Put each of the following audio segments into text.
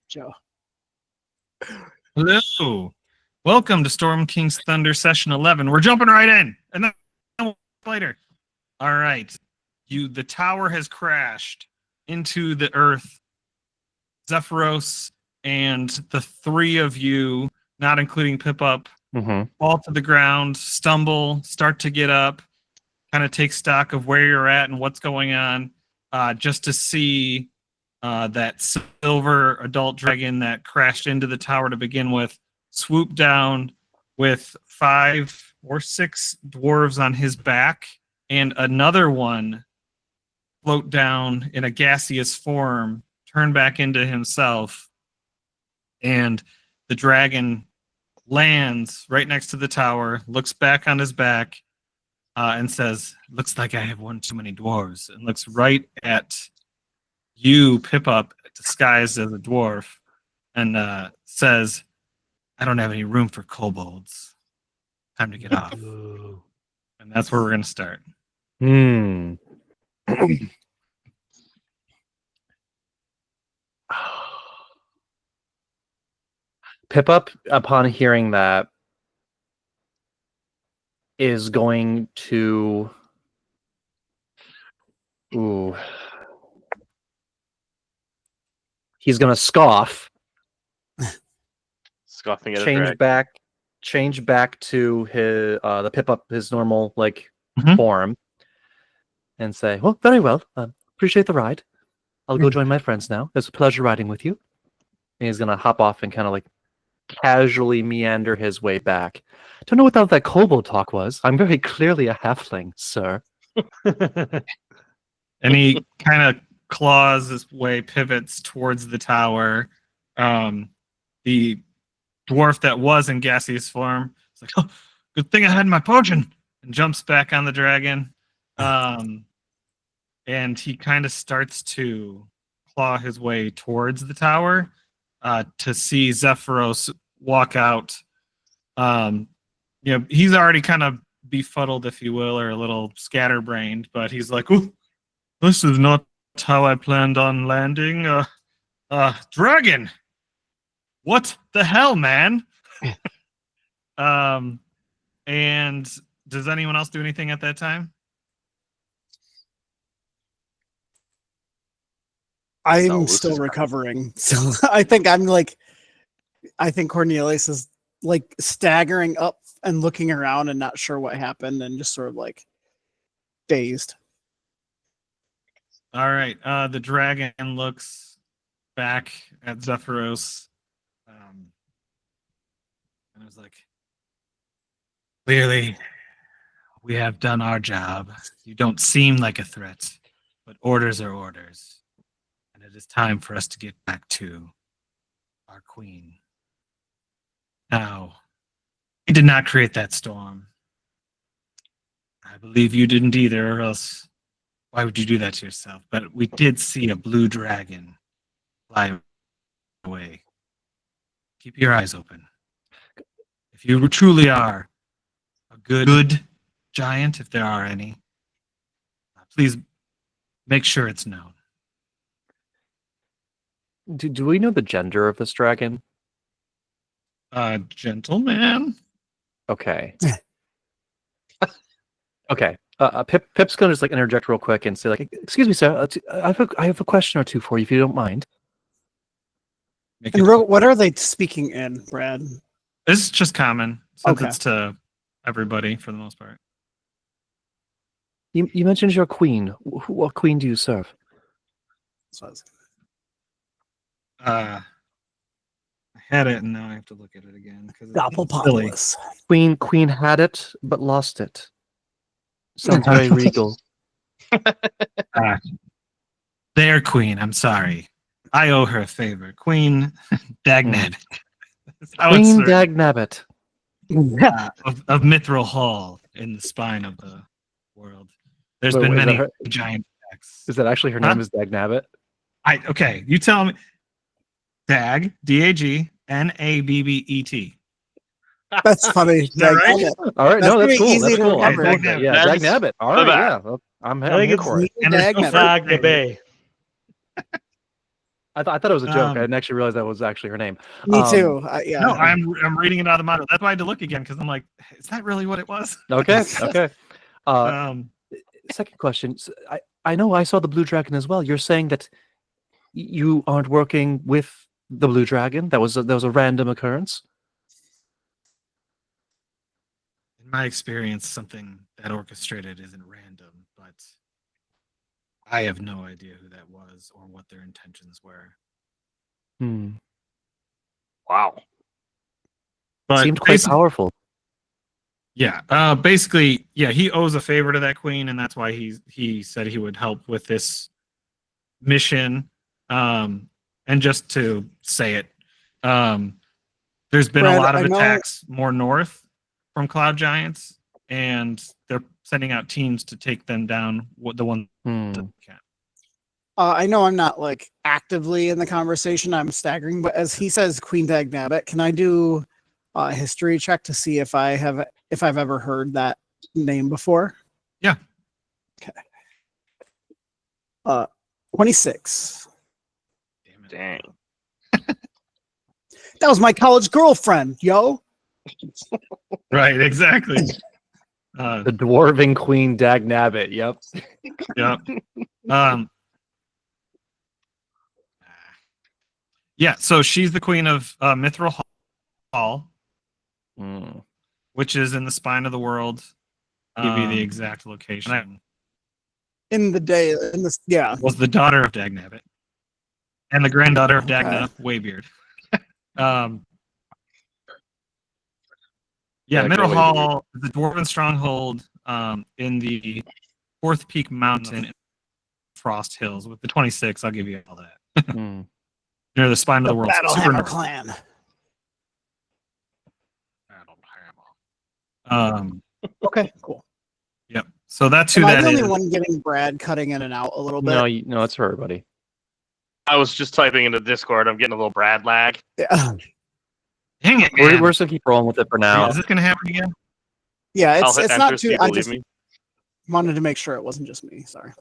Joe. Hello. Welcome to Storm King's Thunder Session 11. We're jumping right in. And then later. All right. The tower has crashed into the earth. Zephyros and the three of you, not including Pip-Up, fall to the ground, stumble, start to get up, kind of take stock of where you're at and what's going on, just to see that silver adult dragon that crashed into the tower to begin with swoop down with 5 or 6 dwarves on his back and another one float down in a gaseous form, turn back into himself, and the dragon lands right next to the tower, looks back on his back, and says, "Looks like I have one too many dwarves," and looks right at you, Pip-Up, disguised as a dwarf, and says, "I don't have any room for kobolds. Time to get off." And that's where we're going to start. Pip-Up, upon hearing that, is going to... He's going to scoff. Scoffing at change back to his the Pip-Up, his normal form, and say, "Well, very well. Appreciate the ride. I'll go join my friends now. It's a pleasure riding with you." And he's gonna hop off and kind of casually meander his way back. Don't know what that kobold talk was. I'm very clearly a halfling, sir. And he kind of claws his way, pivots towards the tower. The dwarf that was in gaseous form is like, "Oh, good thing I had my potion," and jumps back on the dragon. And he kind of starts to claw his way towards the tower to see Zephyros walk out. He's already kind of befuddled, if you will, or a little scatterbrained, but he's like, "Oh, this is not how I planned on landing. Dragon! What the hell, man?" And does anyone else do anything at that time? I'm still recovering. So I think Cornelius is staggering up and looking around and not sure what happened and just sort of dazed. All right. The dragon looks back at Zephyros. And I was like, "Clearly, we have done our job. You don't seem like a threat, but orders are orders. And it is time for us to get back to our queen. Now, we did not create that storm. I believe you didn't either, or else why would you do that to yourself? But we did see a blue dragon fly away. Keep your eyes open. If you truly are a good giant, if there are any, please make sure it's known." Do we know the gender of this dragon? Gentleman. Okay. Okay. Pip's gonna just interject real quick and say "Excuse me, sir. I have a question or two for you, if you don't mind." And what are they speaking in, Brad? This is just common, since it's to everybody for the most part. You mentioned your queen. What queen do you serve? I had it, and now I have to look at it again. Doppelpopulus. Queen had it, but lost it. Sounds very regal. Their queen, I'm sorry. I owe her a favor. Queen Dagnabbit. Queen Dagnabbit. Of Mithril Hall in the spine of the world. There's been many giant attacks. Is that actually her name is Dagnabbit? Okay, you tell me. Dag, Dagnabbet. That's funny. Is that right? All right, no, that's cool. Easy That's cool. Remember. Yeah, Dagnabbit. All right, yeah. I'm here for it. Dagnabbet. I thought it was a joke. I Um, didn't actually realize that was actually her name. Me too. Yeah. No, I'm reading it out of the motto. That's why I had to look again because I'm like, is that really what it was? Okay. Okay. Um, Second question. I know I saw the blue dragon as well. You're saying that you aren't working with the blue dragon? That was a random occurrence? in my experience, something that orchestrated isn't random, but I have no idea who that was or what their intentions were. Hmm. Wow. But Seemed quite powerful. yeah, basically, yeah, he owes a favor to that queen, and that's why he said he would help with this mission. And just to say it, there's been Brad, a lot of I know- attacks more north from cloud giants, and they're sending out teams to take them down. The one that can. I know I'm not like actively in the conversation. I'm staggering, but as he says, Queen Dagnabbit, can I do a history check to see if I've ever heard that name before? Yeah. Okay. 26. Damn it. Dang. That was my college girlfriend, yo. Right, exactly. The dwarven queen Dagnabbit. Yep. Yep. Yeah, so she's the queen of Mithril Hall, which is in the spine of the world. Give you the exact location. In this, yeah. Was the daughter of Dagnabbit and the granddaughter of Okay. Dagna Waybeard. Yeah, Middle go Hall is the dwarven stronghold in the Fourth Peak Mountain, Frost Hills. With the 26, I'll give you all that. Near the spine of the world. Battlehammer clan. Okay, cool. Yep. So that's who Am I that the only is. one getting Brad cutting in and out a little bit? No, no, it's for everybody. I was just typing into Discord. I'm getting a little Brad lag. Yeah. Dang it, man. We're just gonna keep rolling with it for now. Is this going to happen again? Yeah, I'll it's hit it's enter not so too. you I believe just me. wanted to make sure it wasn't just me. Sorry.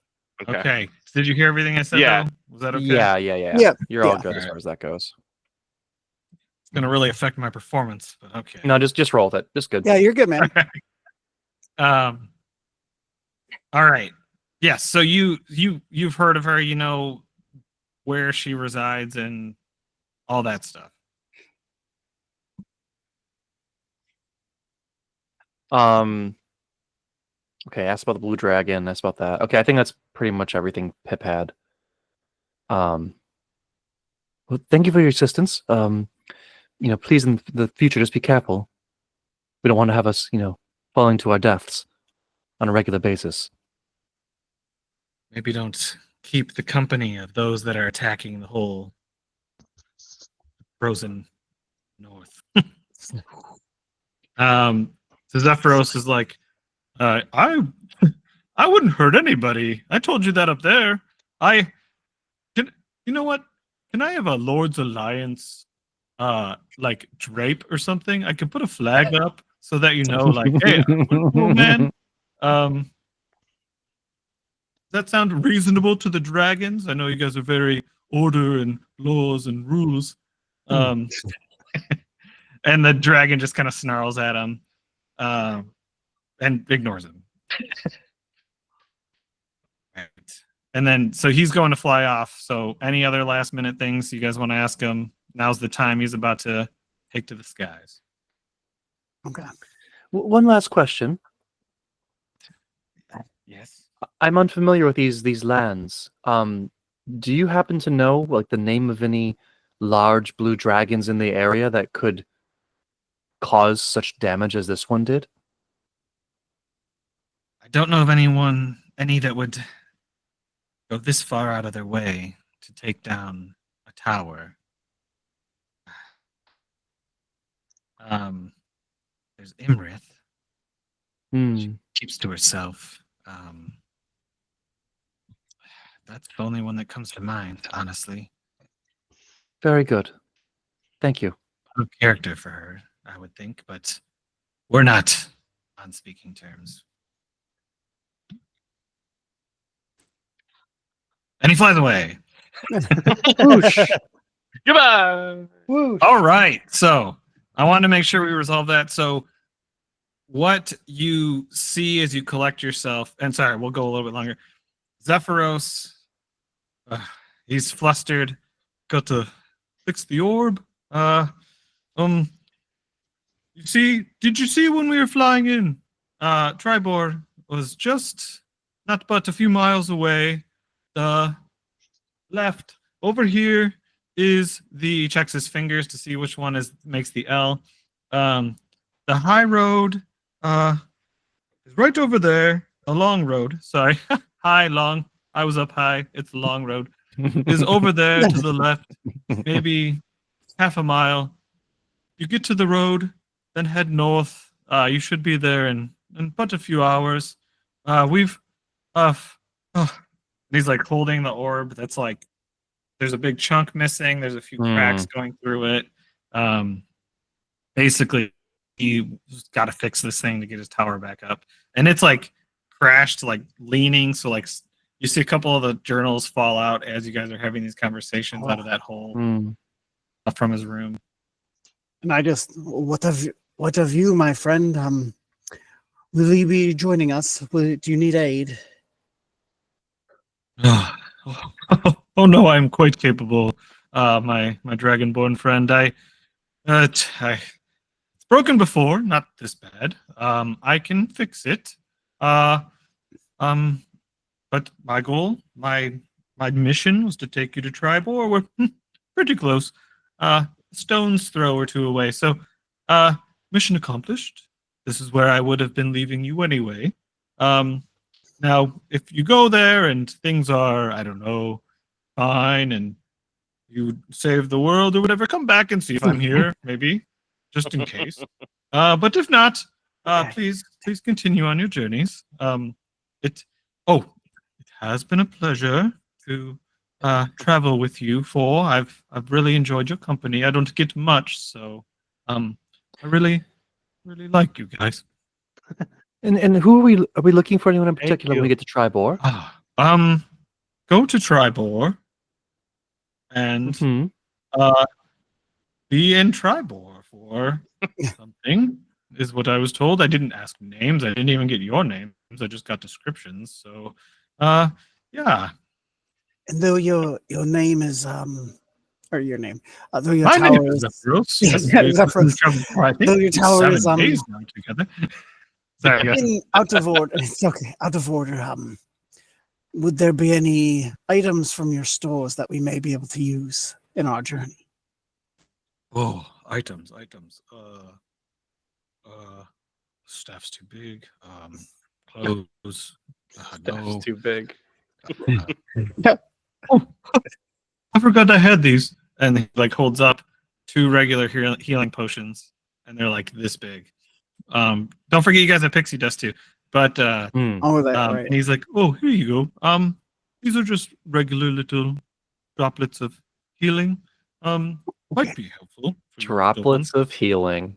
Okay. Did you hear everything I said? Yeah. Though? Was that okay? Yeah. Yeah, You're all yeah. good as far as that goes. It's going to really affect my performance, but okay. No, just roll with it. Just good. Yeah, you're good, man. All right. Yes. So you've heard of her. You know where she resides and all that stuff. Okay, asked about the blue dragon, asked about that. Okay, I think that's pretty much everything Pip had. Well, thank you for your assistance. Please in the future just be careful. We don't want to have us, falling to our deaths on a regular basis. Maybe don't keep the company of those that are attacking the whole frozen north. So Zephyros is like, I wouldn't hurt anybody. I told you that up there. You know what? Can I have a Lord's Alliance like drape or something? I could put a flag up so that you know, like, hey, cool, man. Does that sound reasonable to the dragons? I know you guys are very order and laws and rules. And the dragon just kind of snarls at him and ignores him. Right. And then, so he's going to fly off. So any other last minute things you guys want to ask him? Now's the time. He's about to take to the skies. Okay. One last question. Yes. I'm unfamiliar with these lands. Do you happen to know like the name of any large blue dragons in the area that could cause such damage as this one did? I don't know of any that would go this far out of their way to take down a tower. There's Imrith. She keeps to herself. That's the only one that comes to mind, honestly. Very good. Thank you. Good character for her, I would think, but we're not on speaking terms. And he flies away. Whoosh. Goodbye. Whoosh. All right. So I want to make sure we resolve that. So what you see as you collect yourself, and sorry, we'll go a little bit longer. Zephyros, he's flustered. Got to fix the orb. Did you see when we were flying in? Triboar was just not but a few miles away. Left over here is he checks his fingers to see which one makes the L. The high road is right over there. A long road. Sorry, high long. I was up high. It's a long road. Is over there to the left, maybe half a mile. You get to the road, then head north. You should be there in but a few hours. We've he's like holding the orb. That's like there's a big chunk missing. There's a few cracks going through it. Basically, he got to fix this thing to get his tower back up, and it's like crashed, like leaning. So like you see a couple of the journals fall out as you guys are having these conversations out of that hole from his room. And I just, what of you, my friend? Will you be joining us? Do you need aid? Oh no, I'm quite capable. My dragonborn friend. It's broken before, not this bad. I can fix it. But my goal, my mission was to take you to Triboar. We're pretty close. Stone's throw or two away. So, mission accomplished. This is where I would have been leaving you anyway. Now, if you go there and things are, I don't know, fine, and you save the world or whatever, come back and see if I'm here, maybe, just in case. But if not, please continue on your journeys. It has been a pleasure to travel with you. I've really enjoyed your company. I don't get much, so I really like you guys. And who are we looking for? Anyone in particular when we get to Triboar? Go to Triboar and be in Triboar for something is what I was told. I didn't ask names. I didn't even get your names. I just got descriptions. So yeah. And though your name is or your name, though your My tower name is Zephyros. Zephyros. Though your tower is 7 days now together. Sorry, out of order. It's okay. Out of order. Would there be any items from your stores that we may be able to use in our journey? Oh, items. Staff's too big. Clothes. No. Too big. Oh, I forgot I had these. And he like holds up 2 regular healing potions, and they're like this big. Don't forget you guys have pixie dust too. But Right. and he's like, oh, here you go. These are just regular little droplets of healing. Might be helpful. Droplets of healing.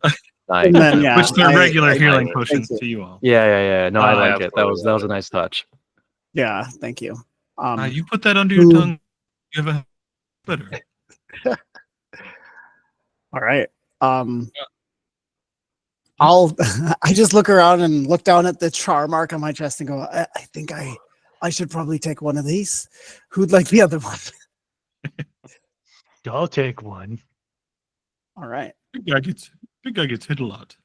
Nice. And then, yeah, Which they're regular healing thank potions you. to you all. Yeah. No, I like it. That absolutely. was a nice touch. Yeah, thank you. You put that under your tongue. You have a better. All right. I just look around and look down at the char mark on my chest and go, I think I should probably take one of these. Who'd like the other one? I'll take one. All right. Big guy gets hit a lot.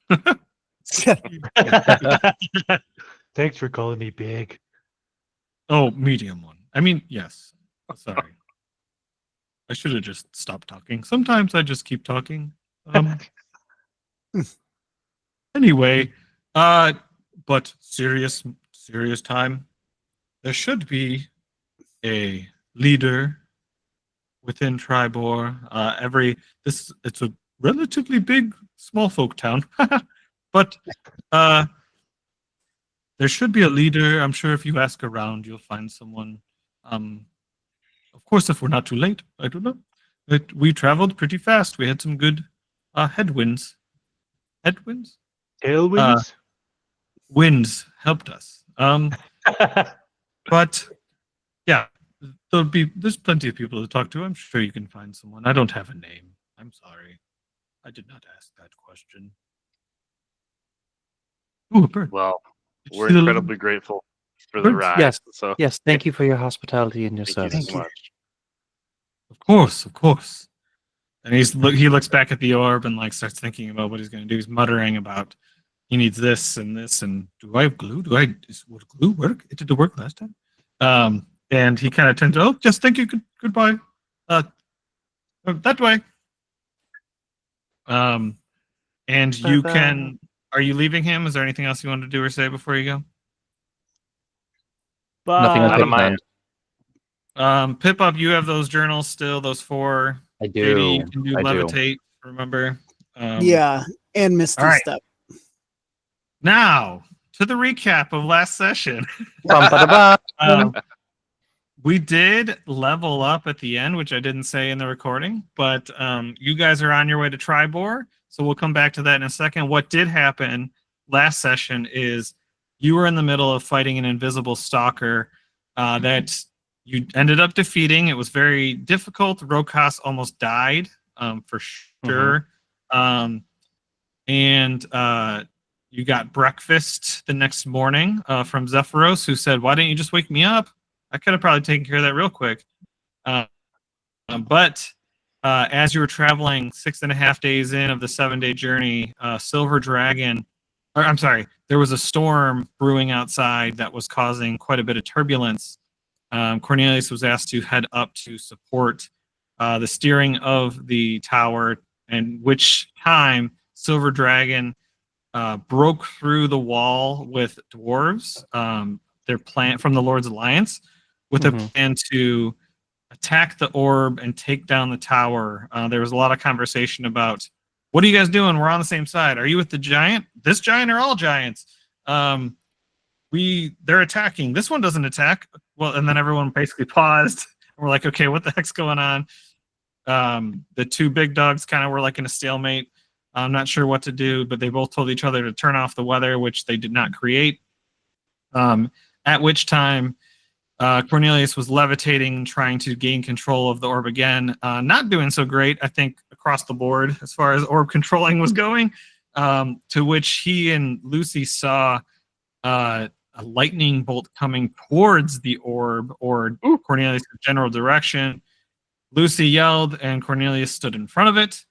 Thanks for calling me big. Oh, medium one. I mean, yes. Sorry. I should have just stopped talking. Sometimes I just keep talking. Anyway, but serious time. There should be a leader within Triboar. It's a relatively big small folk town. But there should be a leader. I'm sure if you ask around, you'll find someone. Of course, if we're not too late, I don't know. But we traveled pretty fast. We had some good headwinds. Headwinds? Tailwinds? Winds helped us. But yeah, there's plenty of people to talk to. I'm sure you can find someone. I don't have a name. I'm sorry. I did not ask that question. Ooh, a bird. Well, Did you we're see the little incredibly grateful for the birds? ride. Yes. So Yes, thank you for your hospitality and your thank you service. so much. Of course, of course. And he looks back at the orb and like starts thinking about what he's going to do. He's muttering about he needs this and this and do I have glue? Would glue work? It did work last time. And he kind of turns. Oh, just thank you. Goodbye. That way. And you Bye-bye. can. Are you leaving him? Is there anything else you want to do or say before you go? Nothing on Out of Pip's my end. Pip up. You have those journals still. Those 4. I Katie, you do. can do I do. levitate. Remember. Yeah, and Misty all right. Step. Now to the recap of last session. Bum-ba-da-ba. We did level up at the end, which I didn't say in the recording, but you guys are on your way to Triboar, so we'll come back to that in a second. What did happen last session is you were in the middle of fighting an invisible stalker that you ended up defeating. It was very difficult. Rokas almost died for sure. And you got breakfast the next morning from Zephyros, who said, "Why didn't you just wake me up? I could have probably taken care of that real quick." But as you were traveling 6.5 days in of the 7-day journey, Silver Dragon, or I'm sorry, there was a storm brewing outside that was causing quite a bit of turbulence. Cornelius was asked to head up to support the steering of the tower, and which time Silver Dragon broke through the wall with dwarves, their plan from the Lord's Alliance, with a plan to attack the orb and take down the tower. There was a lot of conversation about, what are you guys doing? We're on the same side. Are you with the giant? This giant or all giants? They're attacking. This one doesn't attack. Well, and then everyone basically paused. And we're like, okay, what the heck's going on? The 2 big dogs kind of were like in a stalemate. I'm not sure what to do, but they both told each other to turn off the weather, which they did not create. At which time, Cornelius was levitating, trying to gain control of the orb again. Not doing so great, I think, across the board as far as orb controlling was going. To which he and Lucy saw a lightning bolt coming towards the orb, or Cornelius' general direction. Lucy yelled, and Cornelius stood in front of it.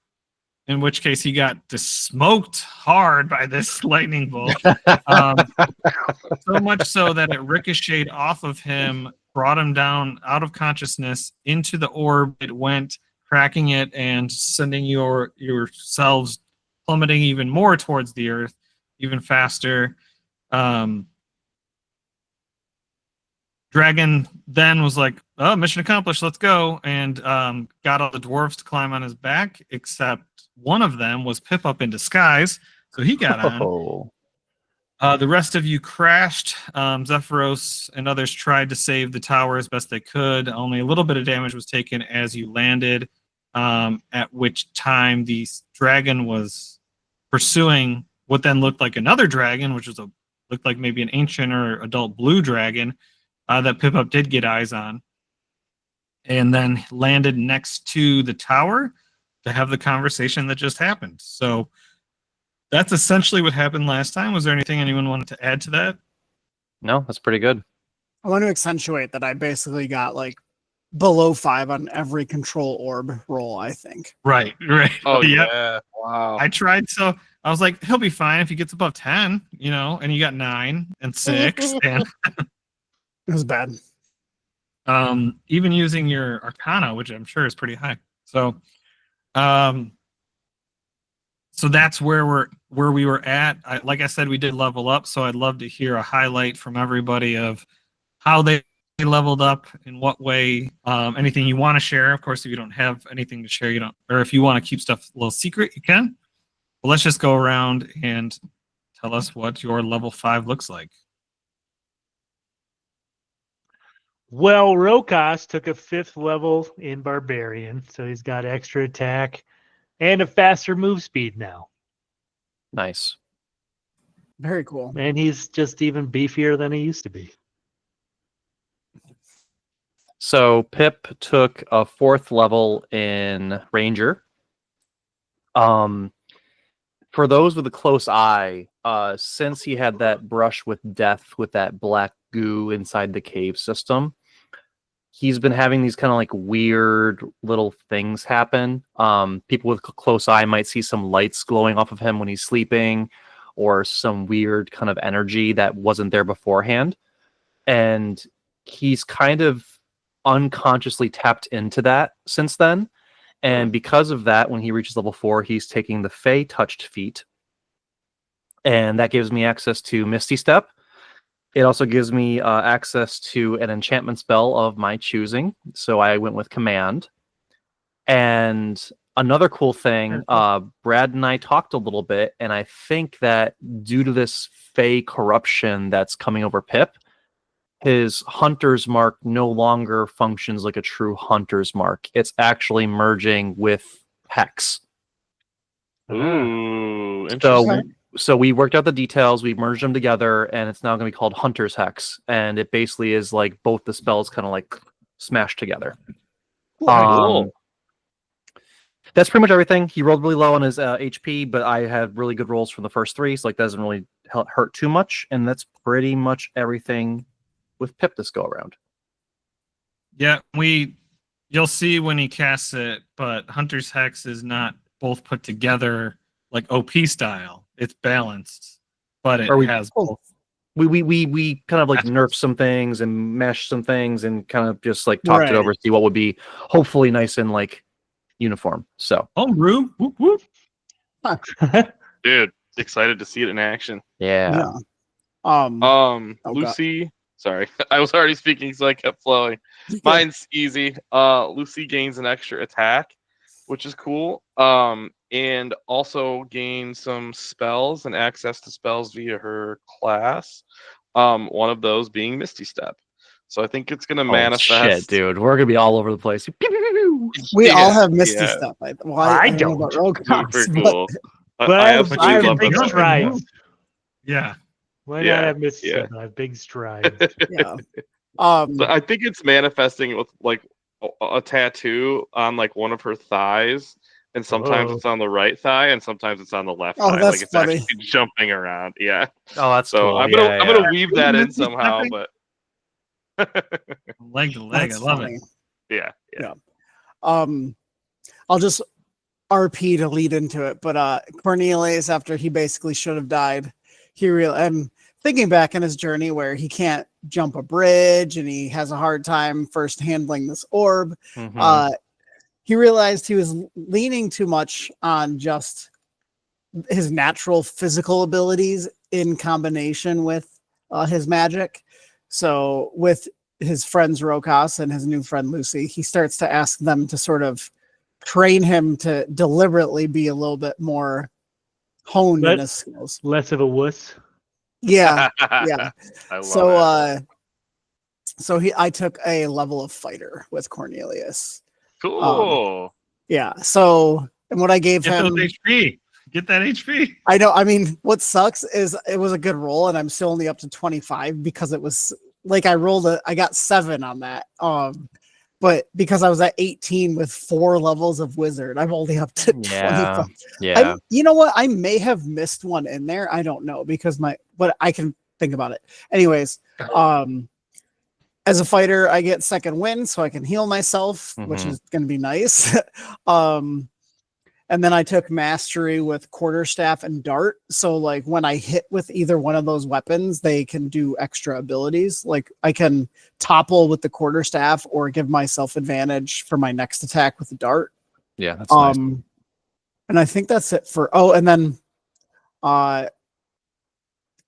In which case, he got smoked hard by this lightning bolt. So much so that it ricocheted off of him, brought him down out of consciousness into the orb. It went, cracking it and sending yourselves plummeting even more towards the earth, even faster. Dragon then was like, "Oh, mission accomplished, let's go," and got all the dwarves to climb on his back, except one of them was Pip up in disguise, so he got on. The rest of you crashed. Zephyros and others tried to save the tower as best they could. Only a little bit of damage was taken as you landed, at which time the dragon was pursuing what then looked like another dragon, which looked like maybe an ancient or adult blue dragon that Pip-Up did get eyes on, and then landed next to the tower to have the conversation that just happened. So that's essentially what happened last time. Was there anything anyone wanted to add to that? No, that's pretty good. I want to accentuate that I basically got like below 5 on every control orb roll, I think. Right. Oh, Yep. yeah. Wow. I tried, so I was like, he'll be fine if he gets above 10, and you got 9 and 6. And It was bad. even using your Arcana, which I'm sure is pretty high. So that's where we were at. Like I said, we did level up, so I'd love to hear a highlight from everybody of how they leveled up, in what way, anything you want to share. Of course, if you don't have anything to share, you don't, or if you want to keep stuff a little secret, you can. But let's just go around and tell us what your level 5 looks like. Well, Rokas took a 5th level in Barbarian, so he's got extra attack and a faster move speed now. Nice. Very cool. And he's just even beefier than he used to be. So Pip took a 4th level in Ranger. For those with a close eye, since he had that brush with death with that black goo inside the cave system, he's been having these kind of like weird little things happen. People with close eye might see some lights glowing off of him when he's sleeping, or some weird kind of energy that wasn't there beforehand. And he's kind of unconsciously tapped into that since then. And because of that, when he reaches level 4, he's taking the Fey Touched Feat. And that gives me access to Misty Step. It also gives me access to an enchantment spell of my choosing. So I went with Command. And another cool thing, Brad and I talked a little bit, and I think that due to this Fey corruption that's coming over Pip, his Hunter's Mark no longer functions like a true Hunter's Mark. It's actually merging with Hex. Ooh, interesting. So we worked out the details, we merged them together, and it's now going to be called Hunter's Hex. And it basically is like both the spells kind of like smashed together. Cool. That's pretty much everything. He rolled really low on his HP, but I had really good rolls from the first 3, so like that doesn't really hurt too much. And that's pretty much everything with Pip this go around. Yeah, you'll see when he casts it, but Hunter's Hex is not both put together like OP style. It's balanced, but it has both. We kind of like nerfed some things and meshed some things and kind of just like talked it over, see what would be hopefully nice and like uniform. So homebrew, whoop whoop. Dude, excited to see it in action. Yeah. Lucy. Sorry, I was already speaking, so I kept flowing. Mine's easy. Lucy gains an extra attack, which is cool. And also gains some spells and access to spells via her class. One of those being Misty Step. So I think it's gonna manifest. Shit, dude, we're gonna be all over the place. We all have Misty Step. I don't know about Super cool. But I have big strides. Yeah. Why not have Misty Step? I have big strides. Yeah. So I think it's manifesting with like a tattoo on like one of her thighs, and sometimes it's on the right thigh, and sometimes it's on the left thigh. That's like it's funny. actually jumping around. Yeah. Oh, that's so cool. I'm gonna weave that in somehow, but leg to leg. That's I love funny. it. Yeah. I'll just RP to lead into it, but Cornelius, after he basically should have died, I'm thinking back in his journey where he can't jump a bridge and he has a hard time first handling this orb. He realized he was leaning too much on just his natural physical abilities in combination with his magic. So with his friends Rokas and his new friend Lucy, he starts to ask them to sort of train him to deliberately be a little bit more honed in his skills. Less of a wuss. Yeah. I love it. I took a level of fighter with Cornelius. Cool. So, and what I gave Get him, those HP. Get that HP. I know. I mean, what sucks is it was a good roll, and I'm still only up to 25 because it was like I got 7 on that. But because I was at 18 with 4 levels of wizard, I'm only up to 25. Yeah. You know what? I may have missed one in there. I don't know because but I can think about it. Anyways, as a fighter, I get second wind, so I can heal myself, which is going to be nice. And then I took mastery with quarterstaff and dart. So like when I hit with either one of those weapons, they can do extra abilities. Like I can topple with the quarterstaff or give myself advantage for my next attack with the dart. Yeah, that's nice. And I think that's it for. Oh, and then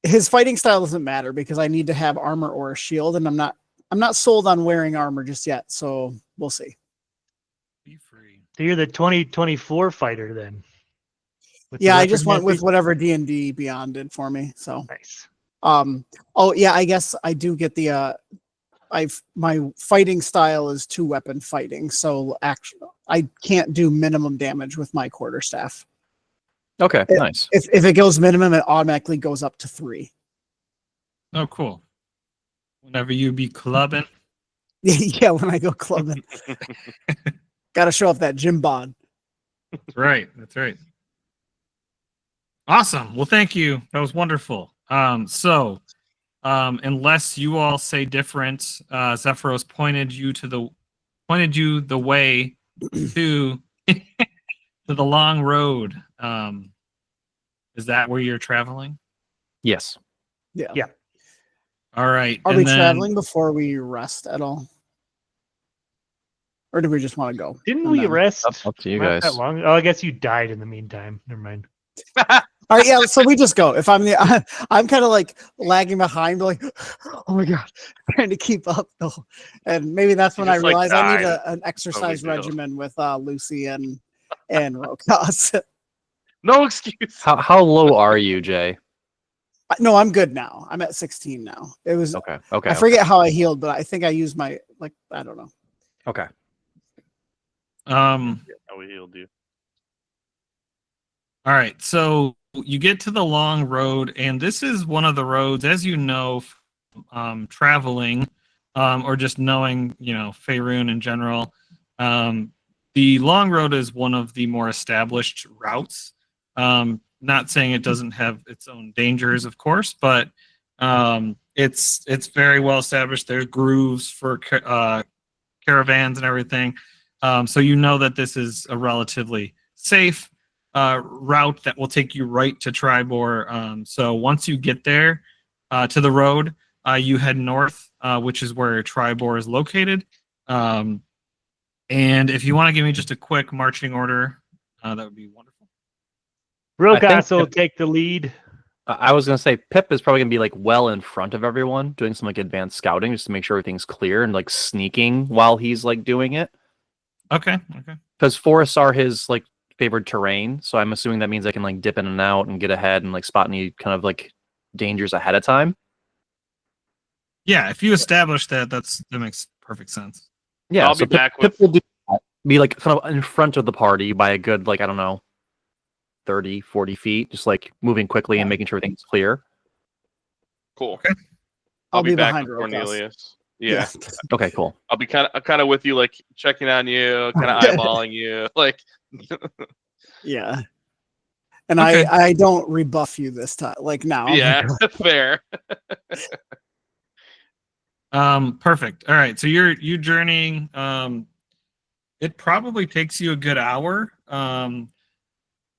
his fighting style doesn't matter because I need to have armor or a shield, and I'm not sold on wearing armor just yet. So we'll see. Be free. So you're the 2024 fighter then. Yeah, I just went with whatever D&D Beyond did for me. So nice. Oh yeah, I guess I do get the my fighting style is 2-weapon fighting, so actually I can't do minimum damage with my quarterstaff. Okay, nice. If it goes minimum, it automatically goes up to 3. Oh, cool. Whenever you be clubbing. Yeah, when I go clubbing, got to show off that gym bod. That's right. That's right. Awesome. Well, thank you. That was wonderful. Unless you all say different, Zephyros pointed you the way to to the long road. Is that where you're traveling? Yes. Yeah. Yeah. All right. Are and we then- traveling before we rest at all? Or do we just want to go? Didn't And we then- rest? Up to you not guys. that long? Oh, I guess you died in the meantime. Never mind. All right, yeah. So we just go. If I'm I'm kind of like lagging behind, like, oh my god, trying to keep up though. And maybe that's You when I just, like, realize I need died. an exercise deal. regimen with Lucy and Rokas. No excuse. How low are you, Jay? No, I'm good now. I'm at 16 now. It was Okay. Okay. I forget how I healed, but I think I used my I don't know. Okay. Um. How we healed you. All right. So you get to the long road, and this is one of the roads, as you know, traveling, or just knowing, Faerun in general. The long road is one of the more established routes. Not saying it doesn't have its own dangers, of course, but it's very well established. There's grooves for caravans and everything. So you know that this is a relatively safe route that will take you right to Triboar. So once you get there to the road, you head north, which is where Triboar is located. And if you want to give me just a quick marching order, that would be wonderful. Rokas will that- take the lead. I was gonna say Pip is probably gonna be like well in front of everyone, doing some like advanced scouting just to make sure everything's clear and like sneaking while he's like doing it. Okay. Because forests are his like favored terrain, so I'm assuming that means I can like dip in and out and get ahead and like spot any kind of like dangers ahead of time. Yeah, if you establish that makes perfect sense. Yeah, I'll so be back Pip with. will do that. Be like kind of in front of the party by a good like I don't know 30, 40 feet, just like moving quickly and making sure everything's clear. Cool. Okay. I'll be back behind with Rokas. Cornelius. Yeah. Okay, cool. I'll be kind of with you, like checking on you, kind of eyeballing you, like. Yeah. And Okay. I don't rebuff you this time. Like now. Yeah, fair. Perfect. All right. So you're journeying. It probably takes you a good hour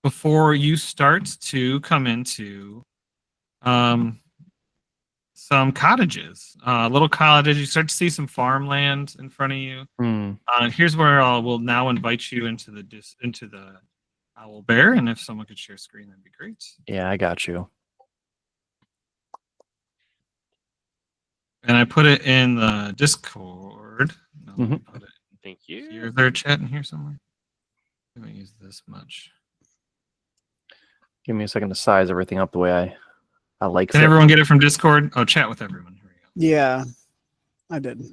before you start to come into some cottages. Little cottages. You start to see some farmland in front of you. Here's where I will now invite you into the owl bear, and if someone could share screen, that'd be great. Yeah, I got you. And I put it in the Discord. Let me put it Thank here. you. Is there a chat in here somewhere? I'm gonna use this much. Give me a second to size everything up the way I like Can it. everyone get it from Discord? Oh, chat with everyone. Here we go. Yeah. I did.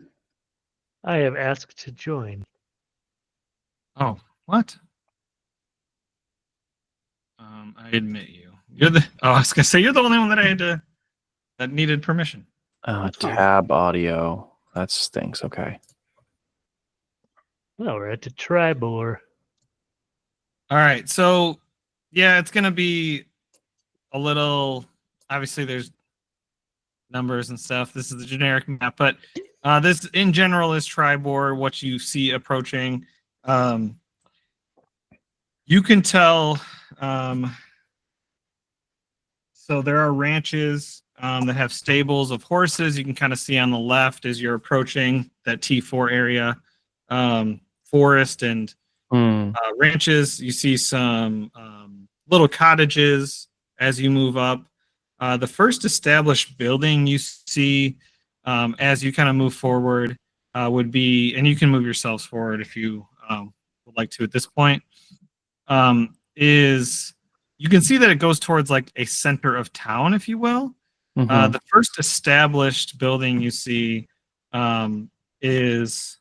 I have asked to join. Oh, what? I admit you. You're the. Oh, I was gonna say you're the only one that needed permission. Tab audio. That stinks. Okay. Well, we're at the Triboar. All right, so yeah, it's gonna be a little. Obviously, there's numbers and stuff. This is the generic map, but this in general is Triboar. What you see approaching, you can tell. So there are ranches that have stables of horses. You can kind of see on the left as you're approaching that T4 area, forest and ranches. You see some little cottages as you move up. The first established building you see as you kind of move forward would be, and you can move yourselves forward if you would like to at this point, is you can see that it goes towards like a center of town, if you will. The first established building you see is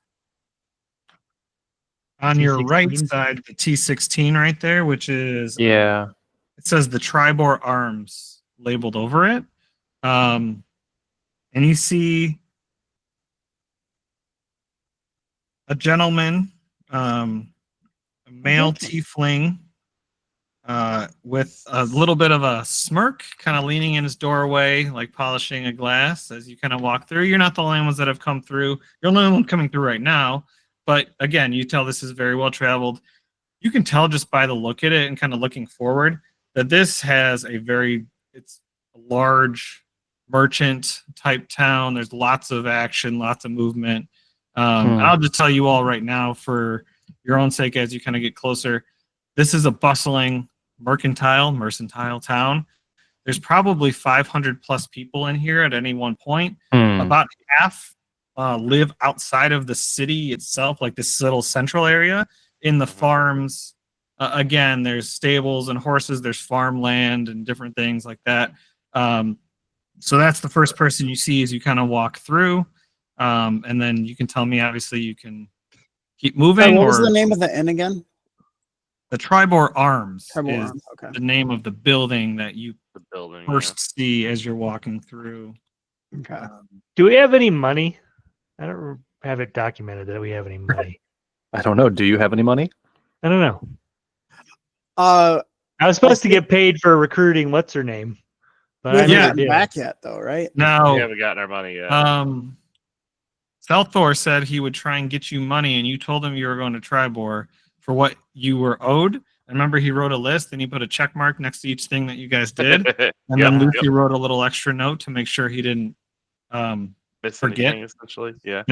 on your T16? right side, the T16 right there, which is Yeah. it says the Triboar Arms labeled over it. And you see a gentleman, a male tiefling, with a little bit of a smirk, kind of leaning in his doorway, like polishing a glass as you kind of walk through. You're not the only ones that have come through. You're the only one coming through right now. But again, you tell this is very well traveled. You can tell just by the look at it and kind of looking forward that this has it's a large merchant type town. There's lots of action, lots of movement. And I'll just tell you all right now, for your own sake, as you kind of get closer, this is a bustling mercantile town. There's probably 500 plus people in here at any one point. About half live outside of the city itself, like this little central area. In the farms, again, there's stables and horses, there's farmland and different things like that. So that's the first person you see as you kind of walk through. And then you can tell me, obviously, you can keep moving. What was the name of the inn again? The Triboar Arms Triboar is Arms, okay. the name of the building that you first see as you're walking through. Okay. Do we have any money? I don't have it documented that we have any money. I don't know. Do you have any money? I don't know. I I was supposed to get paid for recruiting what's her name, but we I haven't never gotten did. back yet, though, right? Now, We haven't gotten our money yet. Selthor said he would try and get you money, and you told him you were going to Triboar for what you were owed. I remember he wrote a list, and he put a check mark next to each thing that you guys did. And then Lucy wrote a little extra note to make sure he didn't forget. Anything, essentially. Yeah.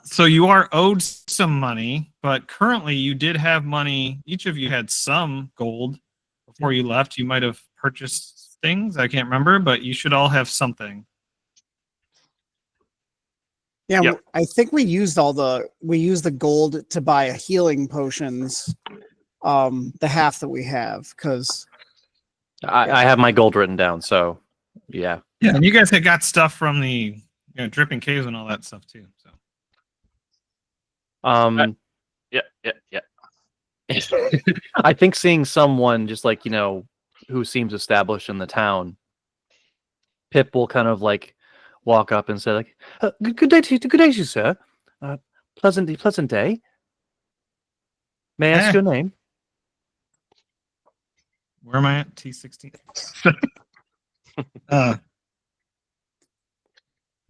So you are owed some money, but currently you did have money. Each of you had some gold before you left. You might have purchased things. I can't remember, but you should all have something. Yeah, Yep. I think we used the gold to buy healing potions, the half that we have, because I have my gold written down, so yeah. Yeah, and you guys had got stuff from the dripping caves and all that stuff too. So Yeah. I think seeing someone just like, who seems established in the town, Pip will kind of like walk up and say like, good day to you, sir. Pleasant day. May I ask your name? where am I at? T16.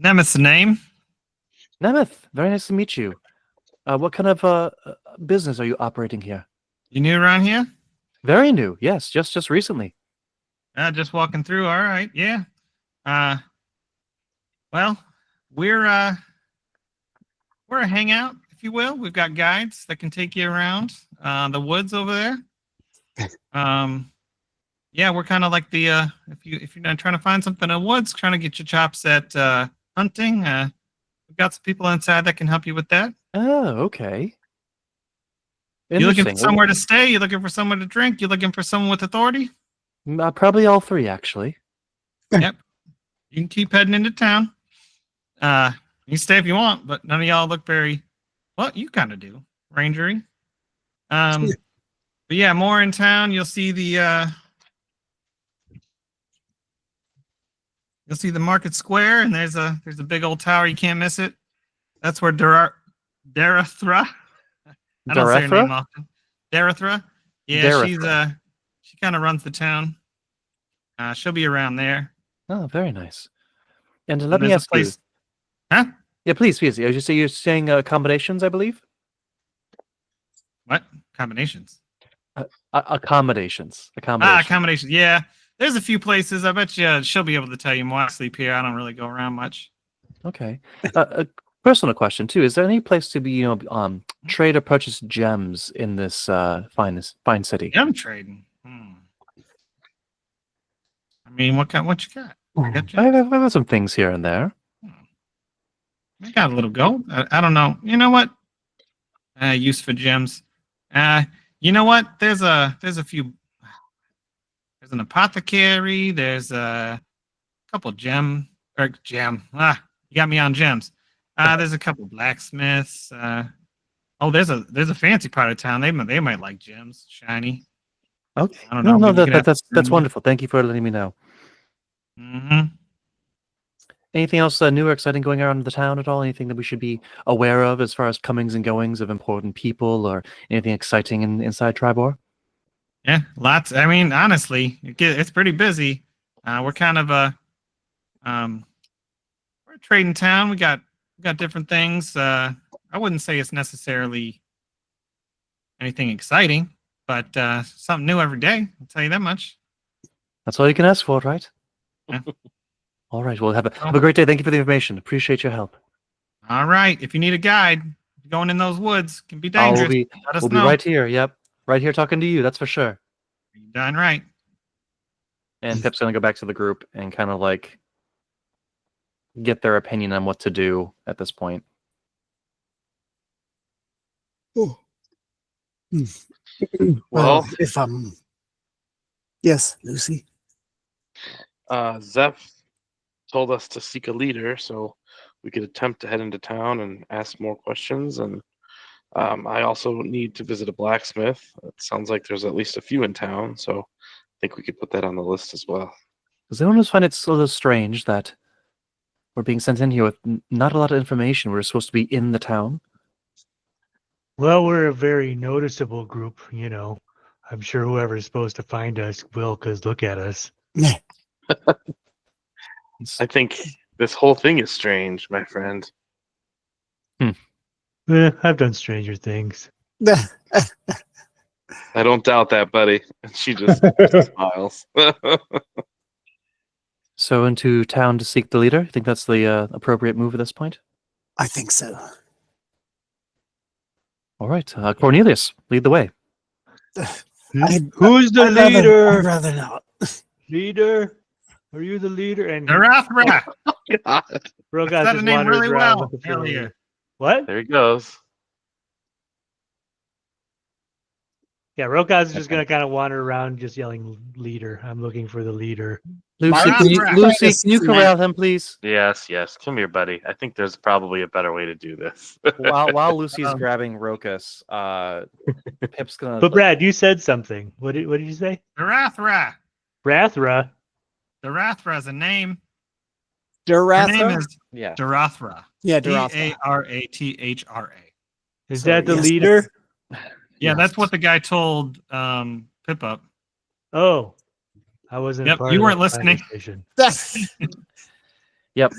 Nemeth's name. Nemeth, very nice to meet you. What kind of business are you operating here? You new around here? Very new, yes, just recently. Just walking through. All right, yeah. Well, we're a hangout, if you will. We've got guides that can take you around the woods over there. Yeah, we're kind of like the if you're not trying to find something in the woods, trying to get your chops at hunting. We've got some people inside that can help you with that. Oh, okay. You looking for Interesting. somewhere to stay? You looking for someone to drink? You looking for someone with authority? Probably all three, actually. Yep. You can keep heading into town. You can stay if you want, but none of y'all look very well. You kind of do, rangery. But yeah, more in town. You'll see the market square, and there's a big old tower. You can't miss it. That's where Darethra. I don't say her name often. Darethra. Yeah, Darethra. she kind of runs the town. She'll be around there. Oh, very nice. And let me There's a ask you. place- Huh? Yeah, please. You're saying accommodations, I believe? What? Combinations? Accommodations. Accommodations. Yeah. There's a few places. I bet you she'll be able to tell you more. I sleep here. I don't really go around much. Okay. A personal question too. Is there any place to be, trade or purchase gems in this fine city? Gem trading. I mean, what you got? I have some things here and there. I got a little gold. I don't know. You know what? Use for gems. You know what? There's a few. There's an apothecary. There's a couple gem. You got me on gems. There's a couple blacksmiths. There's a fancy part of town. They might like gems, shiny. Okay. I don't know. No, Maybe you could that's have- wonderful. Thank you for letting me know. Mm-hmm. Anything else new or exciting going around the town at all? Anything that we should be aware of as far as comings and goings of important people or anything exciting inside Triboar? Yeah, lots. I mean, honestly, it's pretty busy. We're kind of we're a trading town. We got different things. I wouldn't say it's necessarily anything exciting, but something new every day. I'll tell you that much. That's all you can ask for, right? Yeah. All right. Well, have a great day. Thank you for the information. Appreciate your help. All right. If you need a guide, going in those woods can be dangerous. Let us We'll be know. right here. Yep. Right here talking to you. That's for sure. You're done right. And Pip's going to go back to the group and kind of like get their opinion on what to do at this point. Oh. Well, if yes, Lucy. Zeph told us to seek a leader, so we could attempt to head into town and ask more questions. And I also need to visit a blacksmith. It sounds like there's at least a few in town, so I think we could put that on the list as well. Does anyone just find it a little strange that we're being sent in here with not a lot of information? We're supposed to be in the town. Well, we're a very noticeable group, you know. I'm sure whoever's supposed to find us will, because look at us. I think this whole thing is strange, my friend. I've done stranger things. I don't doubt that, buddy. She just smiles. So into town to seek the leader? I think that's the appropriate move at this point. I think so. All right. Cornelius, lead the way. Who's the leader? I'd rather not. Leader? Are you the leader? And Darathra. God. Rokas Said just the name wanders really around well looking for the earlier. leader. What? There he goes. Yeah, Rokas is just gonna kind of wander around, just yelling "leader." I'm looking for the leader. Lucy, Darathra. Lucy, can you corral him, please? Yes, yes. Come here, buddy. I think there's probably a better way to do this. While Lucy's grabbing Rokas, Pip's gonna. But Brad, you said something. What did you say? Darathra. Rathra. Darathra is a name. Her name Darathra? is Yeah. Darathra. Yeah, Darathra. Darathra. Is So, that the yes, leader? Yeah, that's what the guy told Pip up. Oh, I wasn't. Yep, part you of weren't that listening. conversation. Yep.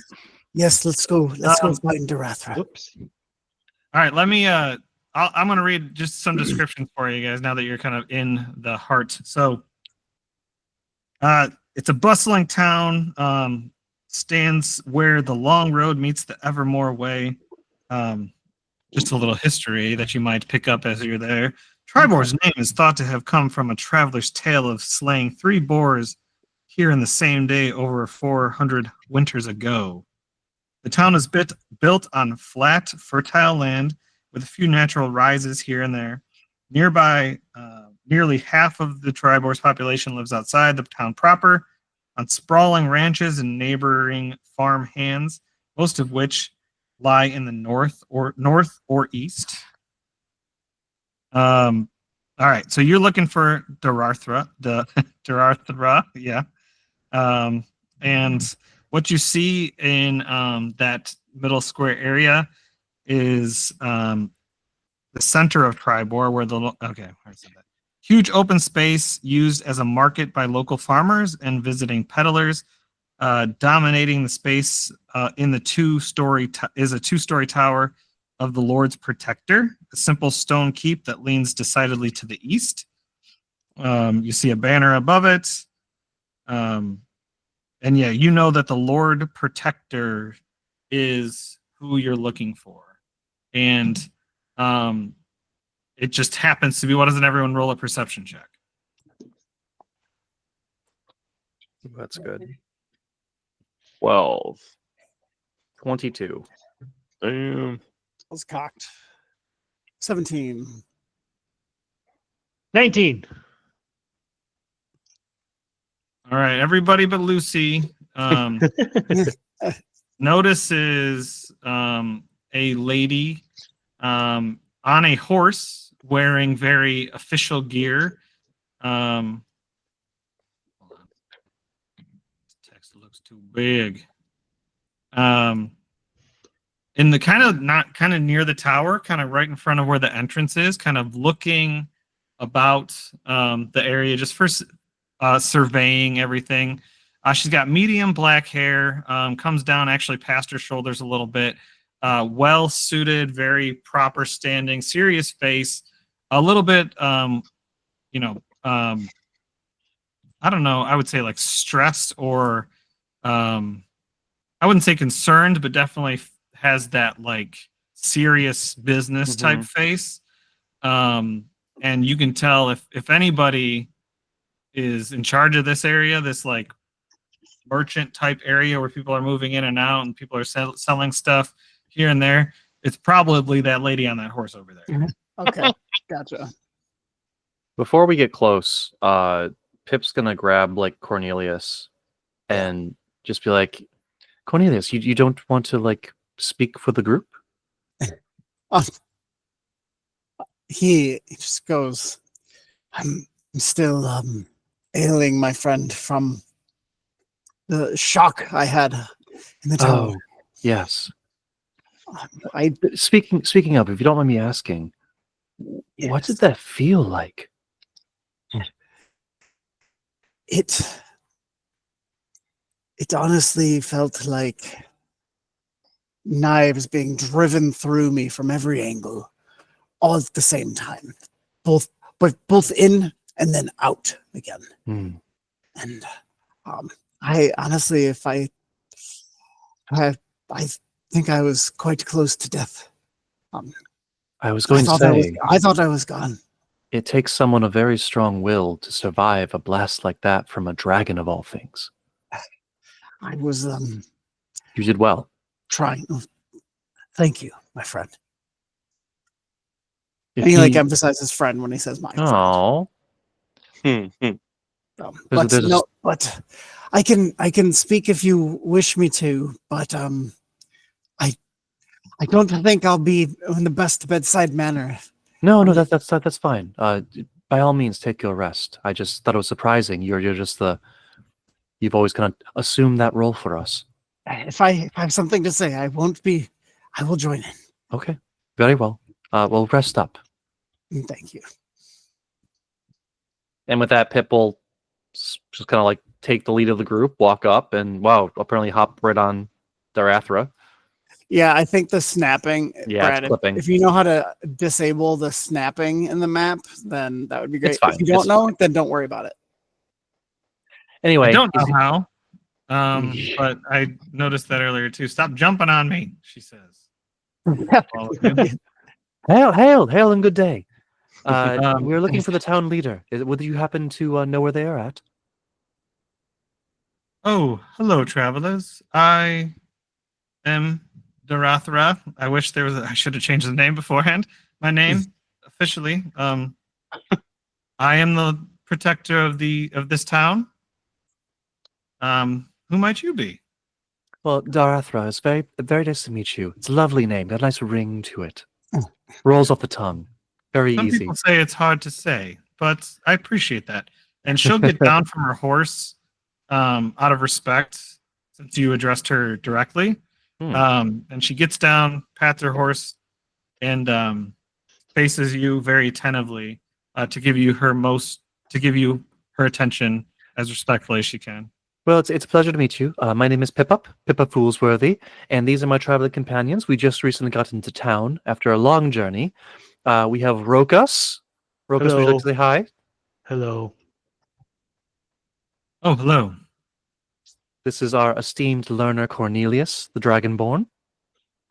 Yes, let's go. Let's go find Darathra. Whoops. All right, let me. I'm going to read just some descriptions for you guys now that you're kind of in the heart. So, it's a bustling town. Stands where the long road meets the Evermore Way. Just a little history that you might pick up as you're there. Triboar's name is thought to have come from a traveler's tale of slaying 3 boars here in the same day over 400 winters ago. The town is built on flat, fertile land with a few natural rises here and there. Nearby, nearly half of the Triboar's population lives outside the town proper, on sprawling ranches and neighboring farm hands, most of which lie in the north or east. All right, so you're looking for Darathra, Darathra, yeah. And what you see in that middle square area is the center of Triboar, where huge open space used as a market by local farmers and visiting peddlers. Dominating the space in the two-story tower of the Lord's Protector, a simple stone keep that leans decidedly to the east. You see a banner above it. And yeah, you know that the Lord Protector is who you're looking for. And it just happens to be, why doesn't everyone roll a perception check? That's good. 12. 22. Damn. I was cocked. 17. 19. All right, everybody but Lucy notices a lady on a horse wearing very official gear. Hold on. This text looks too big. In the kind of near the tower, kind of right in front of where the entrance is, kind of looking about the area just for surveying everything. She's got medium black hair, comes down actually past her shoulders a little bit. Well suited, very proper standing, serious face. A little bit, I don't know. I would say like stressed or, I wouldn't say concerned, but definitely has that like serious business type face. And you can tell if anybody is in charge of this area, this like merchant type area where people are moving in and out and people are selling stuff here and there, it's probably that lady on that horse over there. Okay, gotcha. Before we get close, Pip's gonna grab like Cornelius and just be like, Cornelius, you don't want to like speak for the group? He just goes, I'm still ailing, my friend, from the shock I had in the tower. Oh, yes. I Speaking of, if you don't mind me asking, what did that feel like? It honestly felt like knives being driven through me from every angle, all at the same time, both in and then out again. And I honestly, if I think I was quite close to death. I was going to say, I thought I was gone. it takes someone of very strong will to survive a blast like that from a dragon of all things. I was You did well. trying. Thank you, my friend. If And he like emphasizes friend when he says my friend. Oh, But I can speak if you wish me to, but I don't think I'll be in the best bedside manner. no, that's fine. By all means, take your rest. I just thought it was surprising. You're just you've always kind of assumed that role for us. If I have something to say, I will join in. Okay, very well. Well, rest up. Thank you. And with that, Pip will just kind of like take the lead of the group, walk up, and wow, apparently hop right on Darathra. Yeah, I think the snapping, Yeah, Brad, it's clipping. if you know how to disable the snapping in the map, then that would be great. It's fine. If you don't know, then don't worry about it. Anyway, I don't know how, but I noticed that earlier too. Stop jumping on me, she says. Hail, and good day. We're looking thanks. for the town leader. Would you happen to know where they are at? Oh, hello, travelers. I am Darathra. I wish there was. I should have changed the name beforehand. My name, officially. I am the protector of this town. Who might you be? Well, Darathra, it's very nice to meet you. It's a lovely name. Got a nice ring to it. Rolls off the tongue. Very Some easy. people say it's hard to say, but I appreciate that. And she'll get down from her horse out of respect, since you addressed her directly. And she gets down, pats her horse, and faces you very attentively to give you her attention as respectfully as she can. Well, it's a pleasure to meet you. My name is Pippa Foolsworthy, and these are my traveling companions. We just recently got into town after a long journey. We have Rokas. Rokas, would you like to say hi? Hello. Oh, hello. This is our esteemed learner Cornelius, the Dragonborn.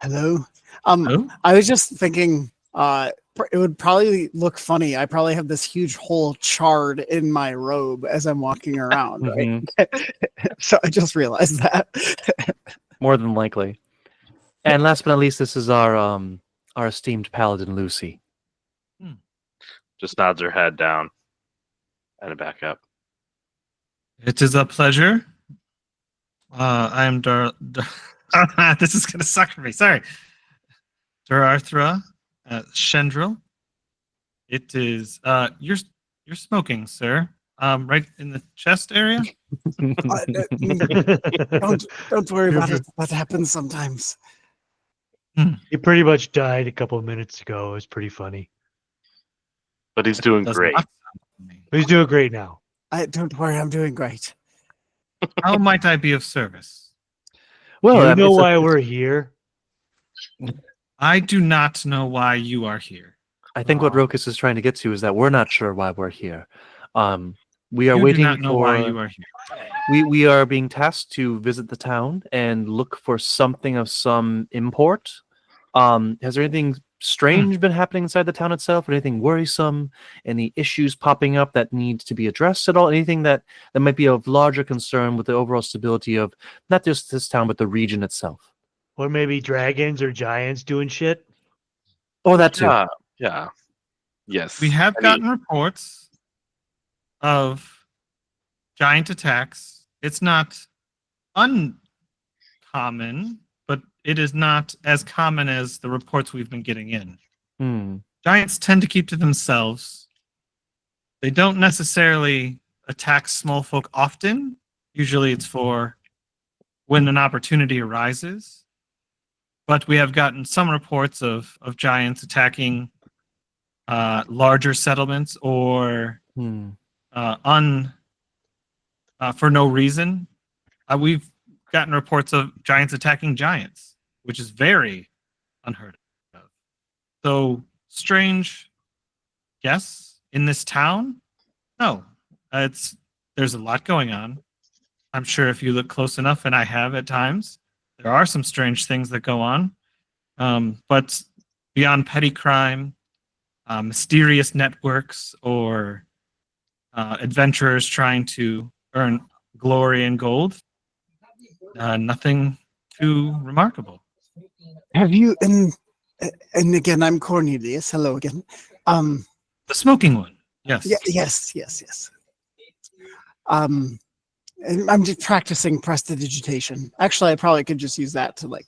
Hello. Hello? I was just thinking, it would probably look funny. I probably have this huge hole charred in my robe as I'm walking around, right? So I just realized that. More than likely. And last but not least, this is our esteemed paladin Lucy. Just nods her head down and back up. It is a pleasure. I am this is gonna suck for me. Sorry. Darathra Shendril. It is you're smoking, sir. right in the chest area. Don't worry about it. That happens sometimes. He pretty much died a couple of minutes ago. It was pretty funny. But he's doing Does great. not sound funny. He's doing great now. Don't worry, I'm doing great. How might I be of service? Well, Do you know it's why we're here? I do not know why you are here. I think what Rokus is trying to get to is that we're not sure why we're here. We are You do waiting not know for. why you are here. We are being tasked to visit the town and look for something of some import. Has there anything strange been happening inside the town itself? Anything worrisome? Any issues popping up that need to be addressed at all? Anything that might be of larger concern with the overall stability of not just this town but the region itself? Or maybe dragons or giants doing shit? Oh, that too. Yeah. Yes. We have I mean, gotten reports of giant attacks. It's not uncommon, but it is not as common as the reports we've been getting in. Hmm. Giants tend to keep to themselves. They don't necessarily attack small folk often. Usually it's for when an opportunity arises. But we have gotten some reports of giants attacking larger settlements or for no reason. We've gotten reports of giants attacking giants, which is very unheard of. So strange, yes, in this town? No, there's a lot going on. I'm sure if you look close enough, and I have at times, there are some strange things that go on. But beyond petty crime, mysterious networks, or adventurers trying to earn glory and gold, nothing too remarkable. Have you and again, I'm Cornelius. Hello again. The smoking one, yes. Yes. And I'm just practicing prestidigitation. Actually, I probably could just use that to like.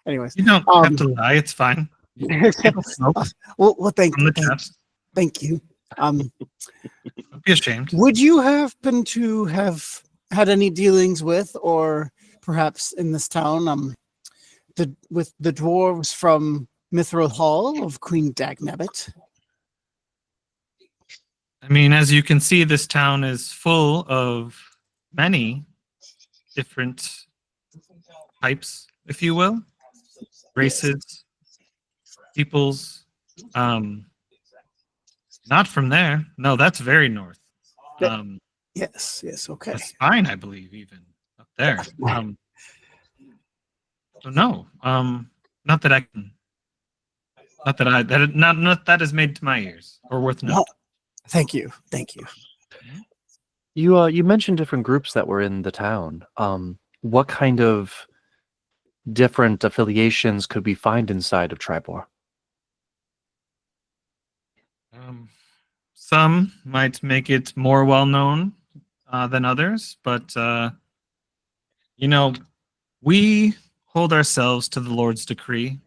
Anyways, You don't have to lie. It's fine. People smoke well, thank from you. the chest. Thank you. Don't be ashamed. Would you happen to have had any dealings with, or perhaps in this town, with the dwarves from Mithril Hall of Queen Dagnabbit? I mean, as you can see, this town is full of many different types, if you will, races, peoples. Not from there. No, that's very north. Yes, okay. The spine, I believe, even up there. So no, not that I can. Not that is made to my ears or worth noting. No, thank you. You mentioned different groups that were in the town. What kind of different affiliations could we find inside of Triboar? Some might make it more well known than others, but we hold ourselves to the Lord's decree.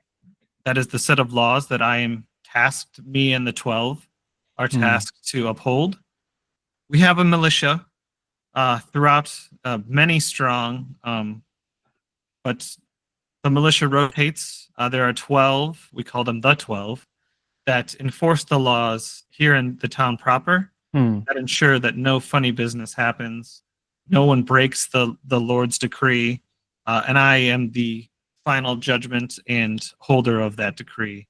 That is the set of laws that I am tasked, me and the 12 are tasked to uphold. We have a militia throughout, many strong, but the militia rotates. There are 12, we call them the 12, that enforce the laws here in the town proper, that ensure that no funny business happens, no one breaks the Lord's decree, and I am the final judgment and holder of that decree.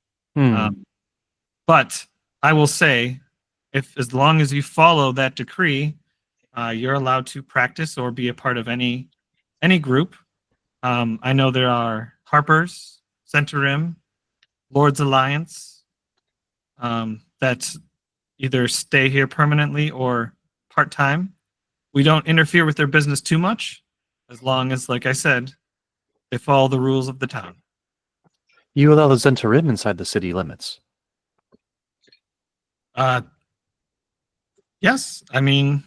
But I will say, as long as you follow that decree, you're allowed to practice or be a part of any group. I know there are Harpers, Centerim, Lord's Alliance, that either stay here permanently or part-time. We don't interfere with their business too much, as long as, like I said, they follow the rules of the town. You allow the Zentarim inside the city limits. Yes, I mean,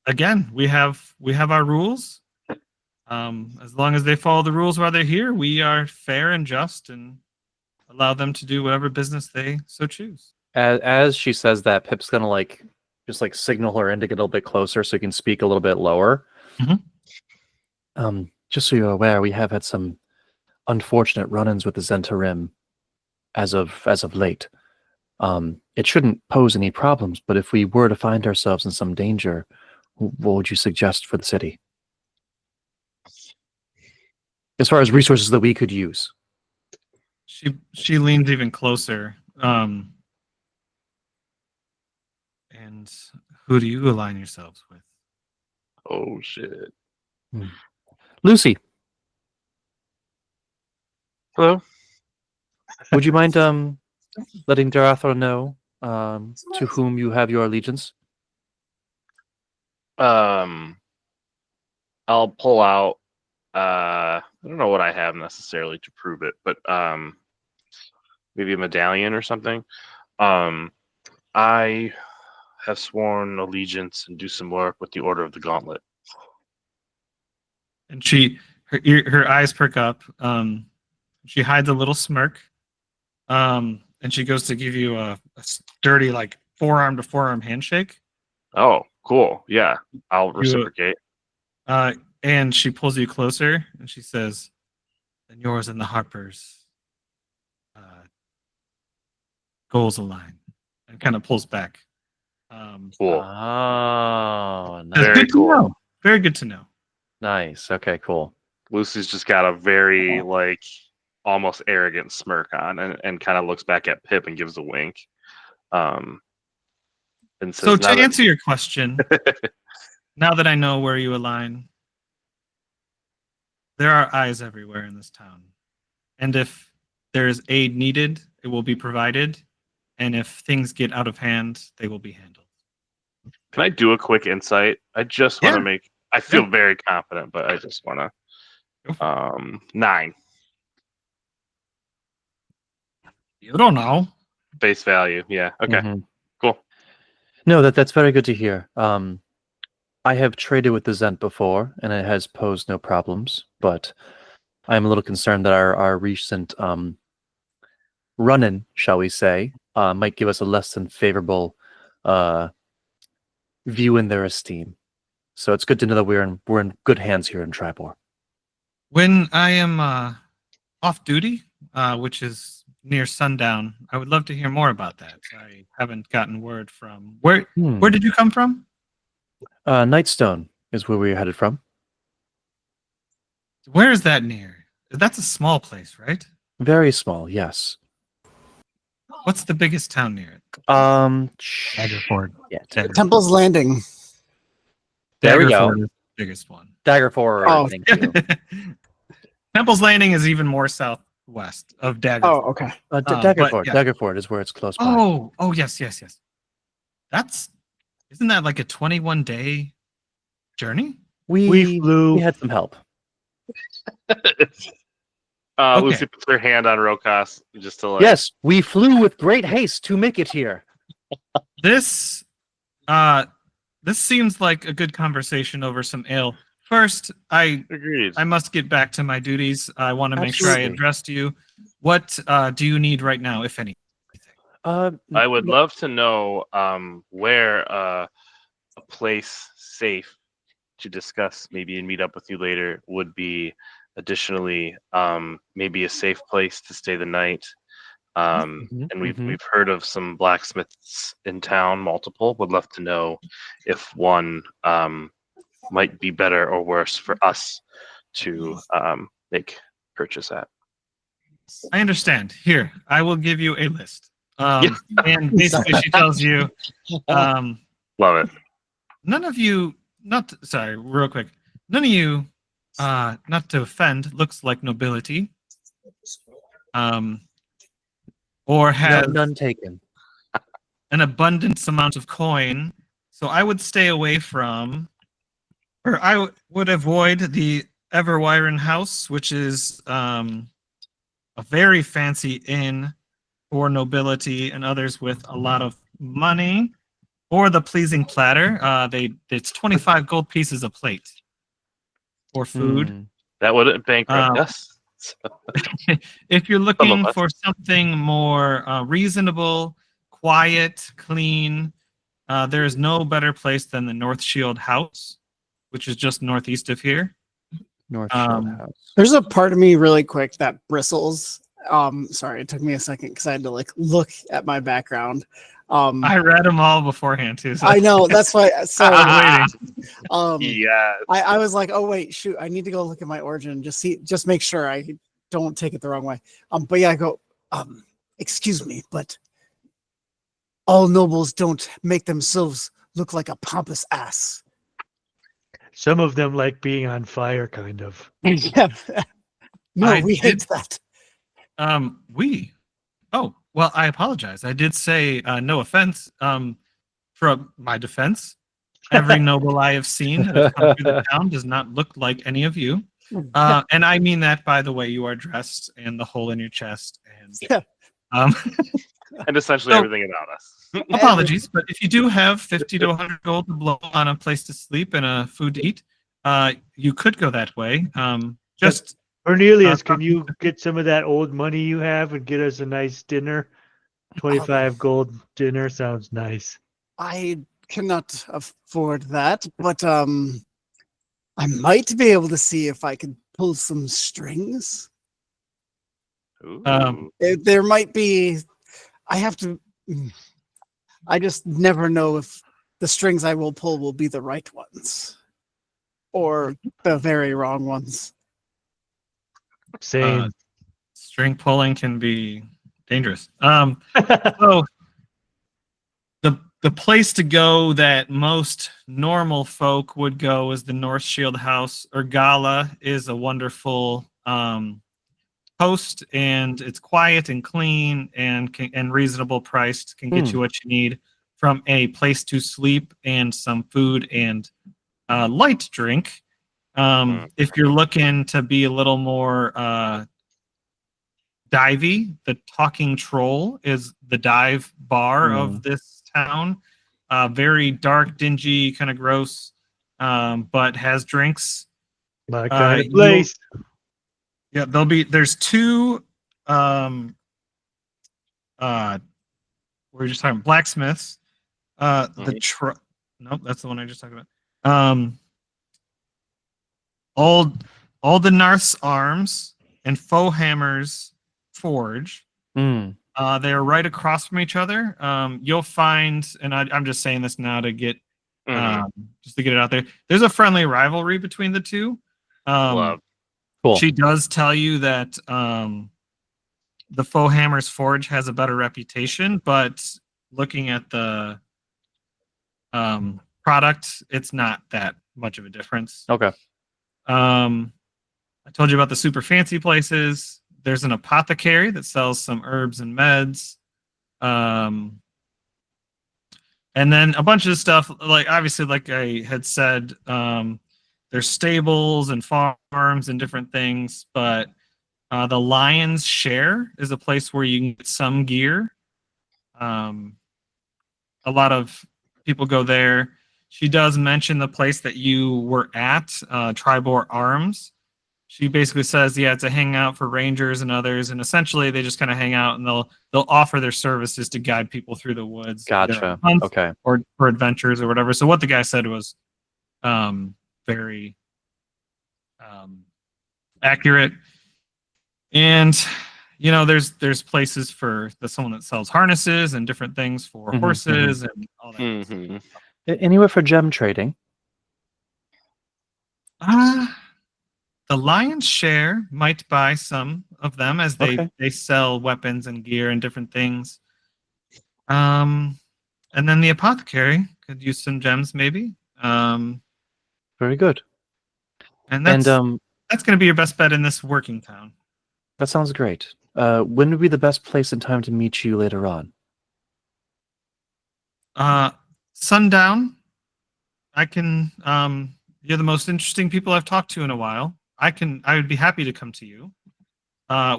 again, we have our rules. As long as they follow the rules while they're here, we are fair and just and allow them to do whatever business they so choose. As she says that, Pip's gonna just like signal her in to get a little bit closer so you can speak a little bit lower. Just so you're aware, we have had some unfortunate run-ins with the Zentarim as of late. It shouldn't pose any problems, but if we were to find ourselves in some danger, what would you suggest for the city? As far as resources that we could use. She leans even closer. And who do you align yourselves with? Oh shit. Lucy, Hello. would you mind letting Darathor know to whom you have your allegiance? I'll pull out. I don't know what I have necessarily to prove it, but maybe a medallion or something. I have sworn allegiance and do some work with the Order of the Gauntlet. And her eyes perk up. She hides a little smirk. And she goes to give you a sturdy, like, forearm to forearm handshake. Oh, cool. Yeah, I'll reciprocate. And she pulls you closer and she says, "Then yours and the Harpers goals align," and kind of pulls back. Cool. Oh, That's Very good to cool. know. Very good to know. nice. Okay, cool. Lucy's just got a very like almost arrogant smirk on, and kind of looks back at Pip and gives a wink. And says, So to "Now that-" answer your question, now that I know where you align, there are eyes everywhere in this town. And if there is aid needed, it will be provided. And if things get out of hand, they will be handled. Can I do a quick insight? I just want to Yeah. make. I feel very confident, but I just want to. 9 You don't know. base value. Yeah. Okay. Mhm. Cool. No, that's very good to hear. I have traded with the Zent before, and it has posed no problems, but I'm a little concerned that our recent run-in, shall we say, might give us a less than favorable view in their esteem. So it's good to know that we're in good hands here in Triboar. When I am off duty, which is near sundown, I would love to hear more about that. I haven't gotten word from where did you come from? Nightstone is where we're headed from. Where is that near? That's a small place, right? Very small, yes. What's the biggest town near it? Daggerford. Yeah, Temple's Landing. There we go. Daggerford is the biggest one. Daggerford. Oh. Thank you. Temple's Landing is even more southwest of Daggerford. Oh, okay. Daggerford. yeah. Daggerford is where it's close by. Oh, yes. Isn't that like a 21-day journey? We flew. We had some help. Okay. Lucy puts her hand on Rokas just to like. Yes, we flew with great haste to make it here. This seems like a good conversation over some ale. First, Agreed. I must get back to my duties. I want to make sure I Absolutely. addressed you. What do you need right now, if anything? I would love to know where a place safe to discuss maybe and meet up with you later would be. Additionally, maybe a safe place to stay the night. And we've heard of some blacksmiths in town, multiple. Would love to know if one might be better or worse for us to make purchase at. I understand. Here, I will give you a list. And basically, she tells you, Love it. none of you, real quick, none of you, not to offend, looks like nobility. Or has none taken. an abundance amount of coin. So I would stay away from, or I would avoid the Everwyron House, which is a very fancy inn for nobility and others with a lot of money, or the Pleasing Platter. It's 25 gold pieces a plate for food. That wouldn't bankrupt us. If you're Some looking of us. for something more reasonable, quiet, clean, there is no better place than the North Shield House, which is just northeast of here. North Shield House. There's a part of me really quick that bristles. Sorry, it took me a second because I had to like look at my background. I read them all beforehand too. So. I know that's why. So I was waiting. Yes. I was like, oh wait, shoot, I need to go look at my origin, just make sure I don't take it the wrong way. But yeah, I go, excuse me, but all nobles don't make themselves look like a pompous ass. Some of them like being on fire, kind of. Yeah. No, I we hate did- that. Oh, well, I apologize. I did say no offense. From my defense, every noble I have seen that has come through the town does not look like any of you. And I mean that by the way you are dressed and the hole in your chest and And essentially So- everything about us. apologies, but if you do have 50 to 100 gold to blow on a place to sleep and a food to eat, you could go that way. Just Cornelius, can you get some of that old money you have and get us a nice dinner? 25 gold dinner sounds nice. I cannot afford that, but I might be able to see if I can pull some strings. Ooh. There might be. I have to. I just never know if the strings I will pull will be the right ones or the very wrong ones. Same. string pulling can be dangerous. So the place to go that most normal folk would go is the North Shield House. Urgala is a wonderful host, and it's quiet and clean and reasonable priced. Can get you what you need from a place to sleep and some food and light drink. If you're looking to be a little more divey, the Talking Troll is the dive bar of this town. Very dark, dingy, kind of gross, but has drinks. My kind of place. Yeah, there's two we were just talking blacksmiths. Nope, that's the one I just talked about. Old Narth's Arms and Fohammer's Forge. They are right across from each other. You'll find, and I'm just saying this now to get just to get it out there. There's a friendly rivalry between the two. Love. Cool. She does tell you that the Fohammer's Forge has a better reputation, but looking at the product, it's not that much of a difference. Okay. I told you about the super fancy places. There's an apothecary that sells some herbs and meds. And then a bunch of stuff, like obviously, like I had said, there's stables and farms and different things, but the Lion's Share is a place where you can get some gear. A lot of people go there. She does mention the place that you were at, Triboar Arms. She basically says, yeah, it's a hangout for rangers and others, and essentially they just kind of hang out and they'll offer their services to guide people through the woods. Gotcha. Okay. Or for adventures or whatever. So what the guy said was very accurate. And you know, there's places for someone that sells harnesses and different things for horses and all that. Anywhere for gem trading? The Lion's Share might buy some of them as they sell weapons and gear and different things. And then the apothecary could use some gems, maybe. Very good. And that's going to be your best bet in this working town. That sounds great. When would be the best place and time to meet you later on? Sundown. I can. You're the most interesting people I've talked to in a while. I would be happy to come to you.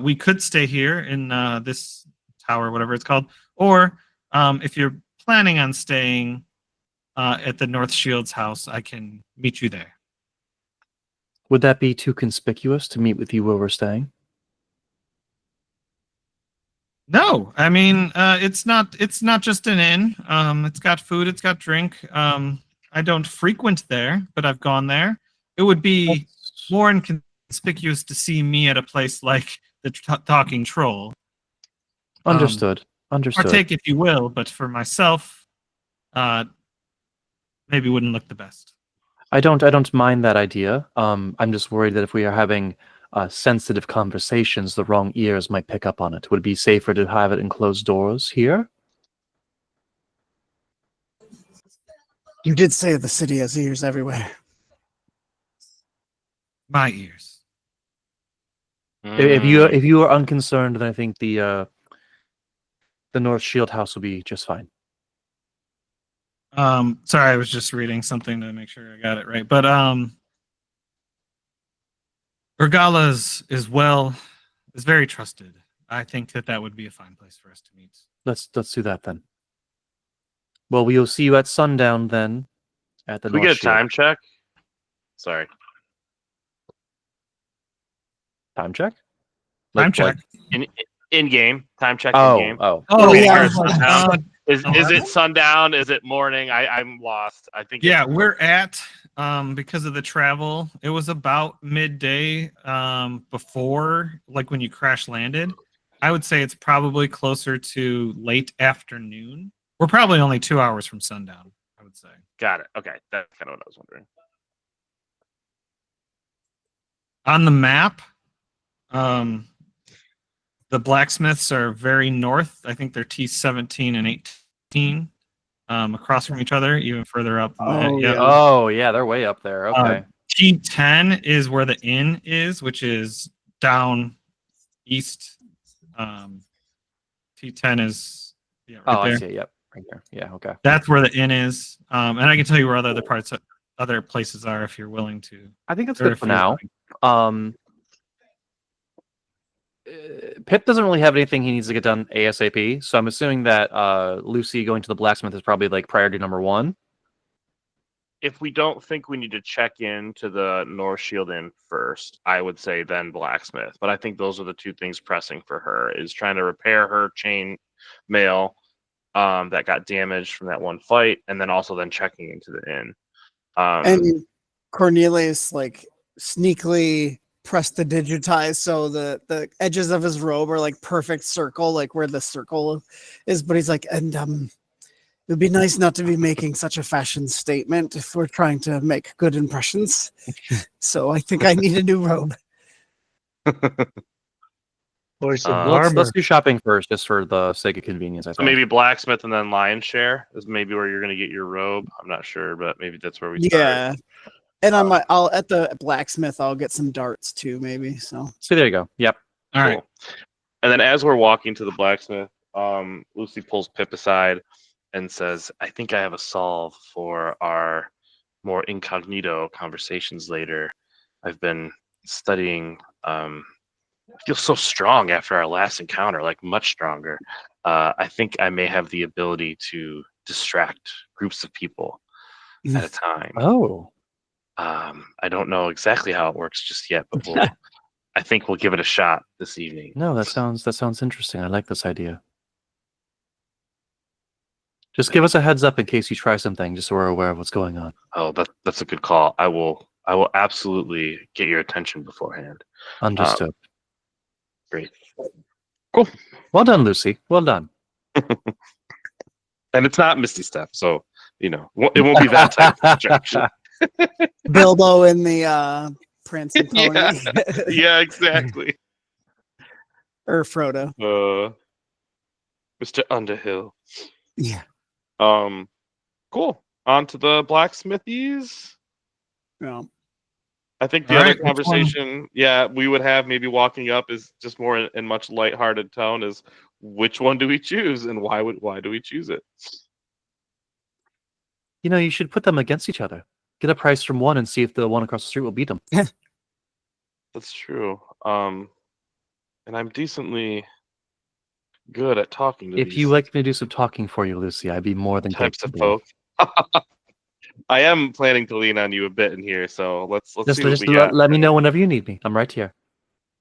We could stay here in this tower, whatever it's called, or if you're planning on staying at the North Shield's house, I can meet you there. Would that be too conspicuous to meet with you where we're staying? No, I mean it's not just an inn. It's got food, it's got drink. I don't frequent there, but I've gone there. It would be more inconspicuous to see me at a place like the Talking Troll. Understood. Understood. Partake if you will, but for myself, maybe wouldn't look the best. I don't mind that idea. I'm just worried that if we are having sensitive conversations, the wrong ears might pick up on it. Would it be safer to have it in closed doors here? You did say the city has ears everywhere. My ears. If you are unconcerned, then I think the North Shield House will be just fine. Sorry, I was just reading something to make sure I got it right. But Urgala's is very trusted. I think that would be a fine place for us to meet. Let's do that then. Well, we will see you at sundown then. At the Can we North get a Shield. time check? Sorry. Time check? Time check. In game. Time check in Oh, game. oh. Oh, we yeah. are. Sundown. Is Oh, it sundown? Is it morning? I'm lost. I think Yeah, we're at because of the travel. It was about midday before, like when you crash landed. I would say it's probably closer to late afternoon. We're probably only 2 hours from sundown, I would say. got it. Okay, that's kind of what I was wondering. On the map, the blacksmiths are very north. I think they're T17 and 18 across from each other, even further up. Oh, yeah. Oh, yeah, they're way up there. Okay. T10 is where the inn is, which is down east. T10 is right oh, there. I see. Yep. Right there. Yeah, okay. That's where the inn is. And I can tell you where other places are if you're willing to. I think that's Or good if for you're now. willing. Pip doesn't really have anything he needs to get done ASAP, so I'm assuming that Lucy going to the blacksmith is probably like priority number one. If we don't think we need to check in to the North Shield Inn first, I would say then blacksmith. But I think those are the two things pressing for her: is trying to repair her chain mail that got damaged from that one fight, and then also then checking into the inn. And Cornelius like sneakily pressed to digitize so the edges of his robe are like perfect circle, like where the circle is. But he's like, and it would be nice not to be making such a fashion statement if we're trying to make good impressions. So I think I need a new robe. Or some Let's armor. do shopping first, just for the sake of convenience. I So think. maybe blacksmith and then lion share is maybe where you're going to get your robe. I'm not sure, but maybe that's where we start. Yeah. And I'll at the blacksmith I'll get some darts too, maybe. So there you go. Yep. All right. Cool. And then as we're walking to the blacksmith, Lucy pulls Pip aside and says, I think I have a solve for our more incognito conversations later. I've been studying. I feel so strong after our last encounter, like much stronger. I think I may have the ability to distract groups of people at a time. Oh. I don't know exactly how it works just yet, but I think we'll give it a shot this evening. No, that sounds interesting. I like this idea. Just give us a heads up in case you try something, just so we're aware of what's going on. Oh, that's a good call. I will absolutely get your attention beforehand. Understood. Great. Cool. Well done, Lucy. Well done. And it's not Misty Step, so it won't be that type of distraction. Bilbo in the prancing pony. Yeah, exactly. Or Frodo. Mr. Underhill. Yeah. Cool. On to the blacksmithies. Yeah. I think the All other right, which one? conversation, we would have maybe walking up is just more in much lighthearted tone is which one do we choose and why do we choose it? You should put them against each other. Get a price from one and see if the one across the street will beat them. That's true. And I'm decently good at talking to If these you like me to do some talking for you, Lucy, I'd be more than types of capable. folk. I am planning to lean on you a bit in here, so let's Just, see what just we got. let me know whenever you need me. I'm right here.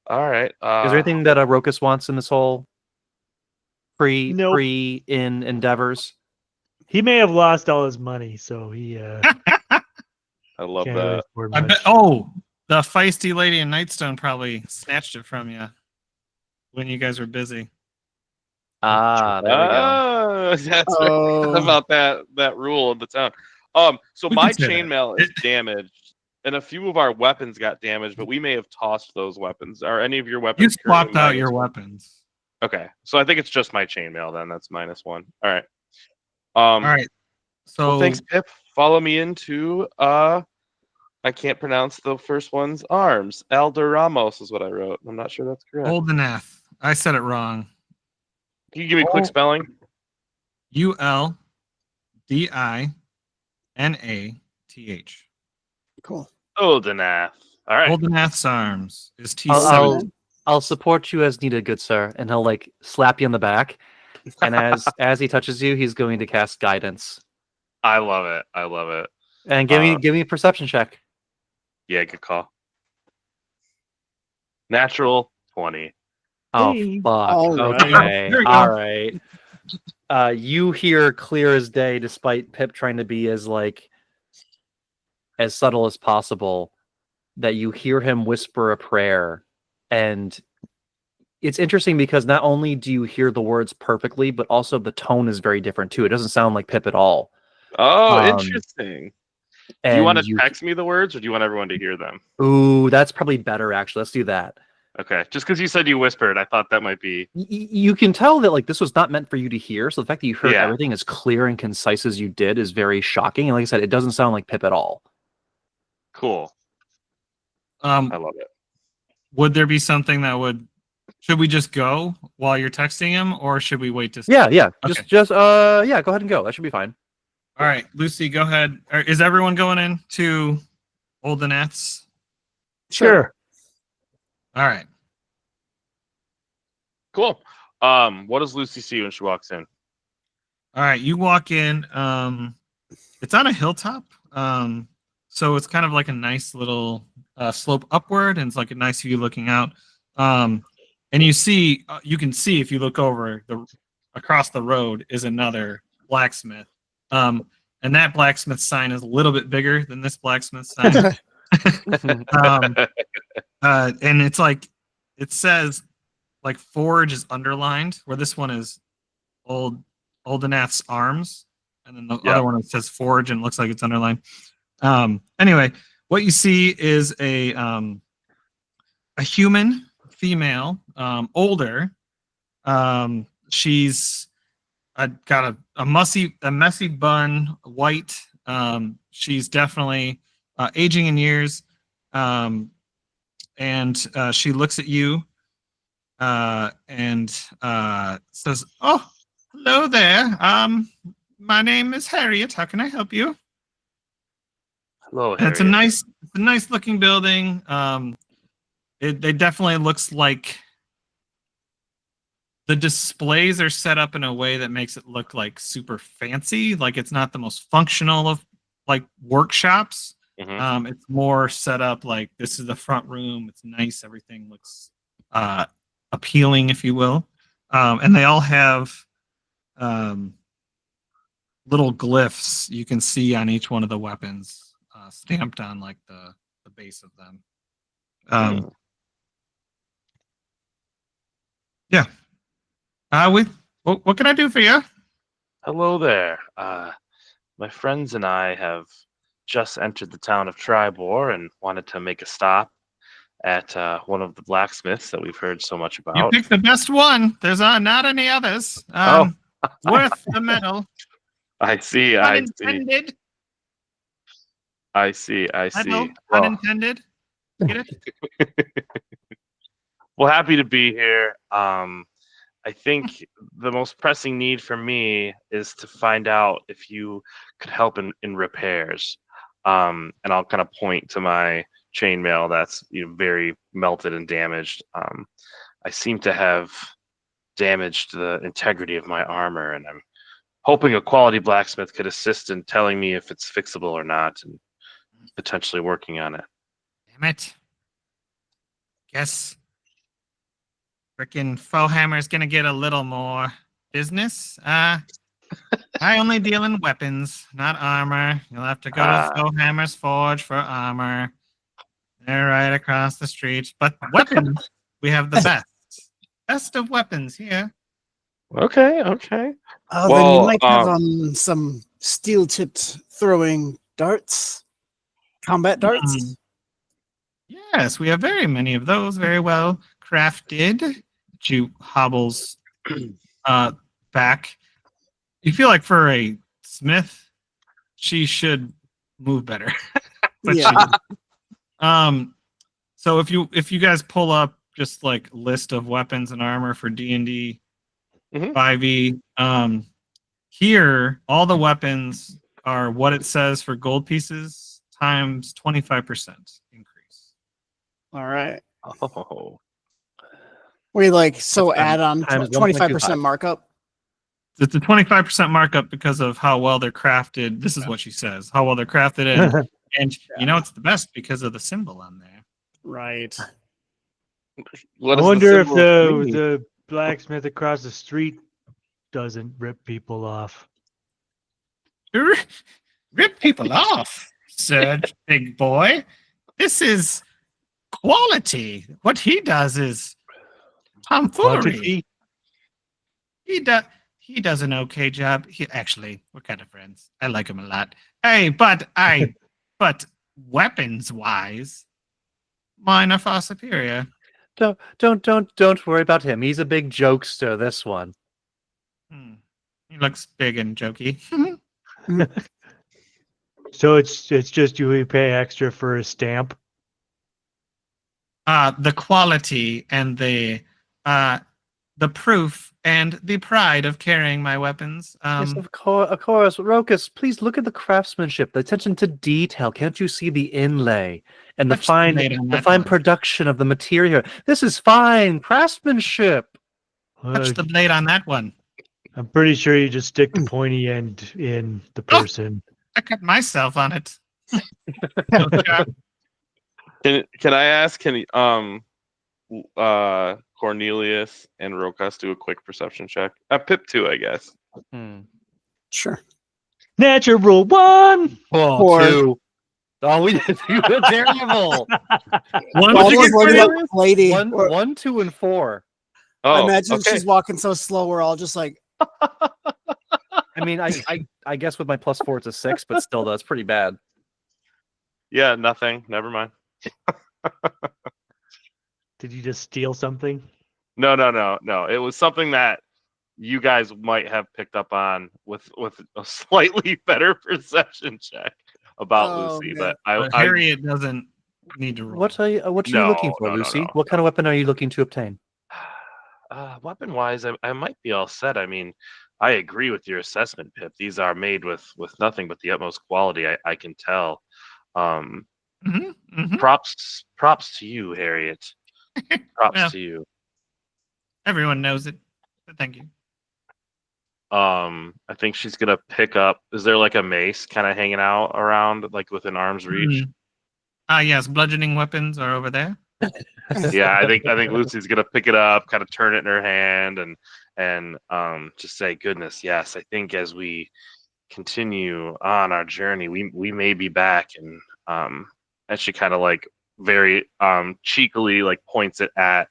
All right. Is there anything that Rokas wants in this whole Nope. pre in endeavors. He may have lost all his money, so he I love can't really that. afford I much. bet. Oh, the feisty lady in Nightstone probably snatched it from you when you guys were busy. Ah, there we go. Ah, that's right. Oh. About that rule of the town. So We my can say that. chainmail is damaged, and a few of our weapons got damaged, but we may have tossed those weapons. Are any of your weapons? You swapped currently out your -1? weapons. Okay, so I think it's just my chainmail then. That's -1. All right. All right. So Well, thanks, Pip. Follow me into I can't pronounce the first one's arms. Alderamos is what I wrote. I'm not sure that's correct. Oldenath. I said it wrong. Can you give me a quick spelling? ULDINATH. Cool. Oldenath. All right. Oldenath's arms is I'll, T7. I'll I'll support you as needed, good sir, and he'll like slap you on the back. And as he touches you, he's going to cast guidance. I love it. I love it. And give me a perception check. Yeah, good call. Natural 20. Oh Hey. fuck. All right. Okay. There you go. All right. You hear clear as day, despite Pip trying to be as subtle as possible, that you hear him whisper a prayer. And it's interesting because not only do you hear the words perfectly, but also the tone is very different too. It doesn't sound like Pip at all. Oh, Um, interesting. Do And you want to text me the words, or do you want everyone to hear them? Ooh, that's probably better actually. Let's do that. Okay. Just because you said you whispered, I thought that might be. You can tell that like this was not meant for you to hear. So the fact that you heard Yeah. everything as clear and concise as you did is very shocking. And like I said, it doesn't sound like Pip at all. Cool. I I love it. Would there be something that would? Should we just go while you're texting him, or should we wait to? Yeah. Okay. Just yeah, go ahead and go. That should be fine. All right, Lucy, go ahead. Is everyone going in to Oldenath's? Sure. All right. Cool. What does Lucy see when she walks in? All right, you walk in. It's on a hilltop. So it's kind of like a nice little slope upward, and it's like a nice view looking out. And you can see if you look over across the road is another blacksmith. And that blacksmith sign is a little bit bigger than this blacksmith sign. And it's like it says like Forge is underlined, where this one is Oldenath's arms, and then the other one it says Forge and it looks like it's underlined. Anyway, what you see is a human female, older. She's got a messy bun, white. She's definitely aging in years. And she looks at you and says, "Oh, hello there. My name is Harriet. How can I help you?" Hello, And Harriet. it's a nice looking building. It definitely looks like the displays are set up in a way that makes it look like super fancy. Like it's not the most functional of like workshops. Mhm. It's more set up like this is the front room. It's nice. Everything looks appealing, if you will. And they all have little glyphs you can see on each one of the weapons stamped on like the base of them. Yeah. What can I do for you? Hello there. My friends and I have just entered the town of Triboar and wanted to make a stop at one of the blacksmiths that we've heard so much You about. picked the best one. There's not any others. Worth the medal. I see. Unintended. I see. Medal. Well, Unintended. Get it? well, happy to be here. I think the most pressing need for me is to find out if you could help in repairs. And I'll kind of point to my chainmail that's very melted and damaged. I seem to have damaged the integrity of my armor, and I'm hoping a quality blacksmith could assist in telling me if it's fixable or not, and potentially working on it. Damn it. Guess frickin' Fohammer's gonna get a little more business. I only deal in weapons, not armor. You'll have to go to Foehammer's Forge for armor. They're right across the street. But weapons, we have the best. Best of weapons here. Okay. Oh, then Well, you might have some steel-tipped throwing darts, combat darts. Mm. Yes, we have very many of those, very well crafted. She hobbles back. You feel like for a smith, she should move better. But Yeah. she doesn't. So if you guys pull up just like list of weapons and armor for D&D 5e, here all the weapons are what it says for gold pieces times 25% increase. All right. Oh. We like so That's add on times 25% 1.25. markup. It's a 25% markup because of how well they're crafted. This is what she says: how well they're crafted, and you know it's the best because of the symbol on there. Right. What I does wonder if symbol mean? the blacksmith across the street doesn't rip people off. Rip people off, sir, big boy. This is quality. What he does is tomfoolery. Quantity? He does an okay job. Actually, we're kind of friends. I like him a lot. Hey, but weapons wise, mine are far superior. Don't worry about him. He's a big jokester, this one. He looks big and jokey. So it's just you pay extra for a stamp. The quality and the proof and the pride of carrying my weapons. Yes, of course. Rokus, please look at the craftsmanship, the attention to detail. Can't you see the inlay and the Touch the blade on the that fine one. production of the material? This is fine craftsmanship. Touch the blade on that one. I'm pretty sure you just stick the pointy end in the person. I cut myself on it. Can I ask? Cornelius and Rokas do a quick perception check? Pip 2, I guess. Sure. Natural 1. Oh, Four. 2. Oh, we did terrible. One, All did you those get lady, Cornelius? lady. 1, 2, and 4. Oh, I imagine okay. she's walking so slow. We're all just like, I mean, I guess with my +4 it's a 6, but still, that's pretty bad. Yeah, nothing. Never mind. Did you just steal something? No. It was something that you guys might have picked up on with a slightly better perception check about Oh, Lucy, man. but Harriet doesn't need to roll. What are you No, looking for, no, Lucy? no. What kind of weapon are you looking to obtain? Weapon wise, I might be all set. I mean, I agree with your assessment, Pip. These are made with nothing but the utmost quality. I can tell. Props to you, Harriet. Props Well, to you. everyone knows it, but thank you. I think she's gonna pick up. Is there like a mace kind of hanging out around, like within arm's reach? Yes, bludgeoning weapons are over there. Yeah, I think Lucy's gonna pick it up, kind of turn it in her hand, and just say, "Goodness, yes." I think as we continue on our journey, we may be back, and she kind of like very cheekily like points it at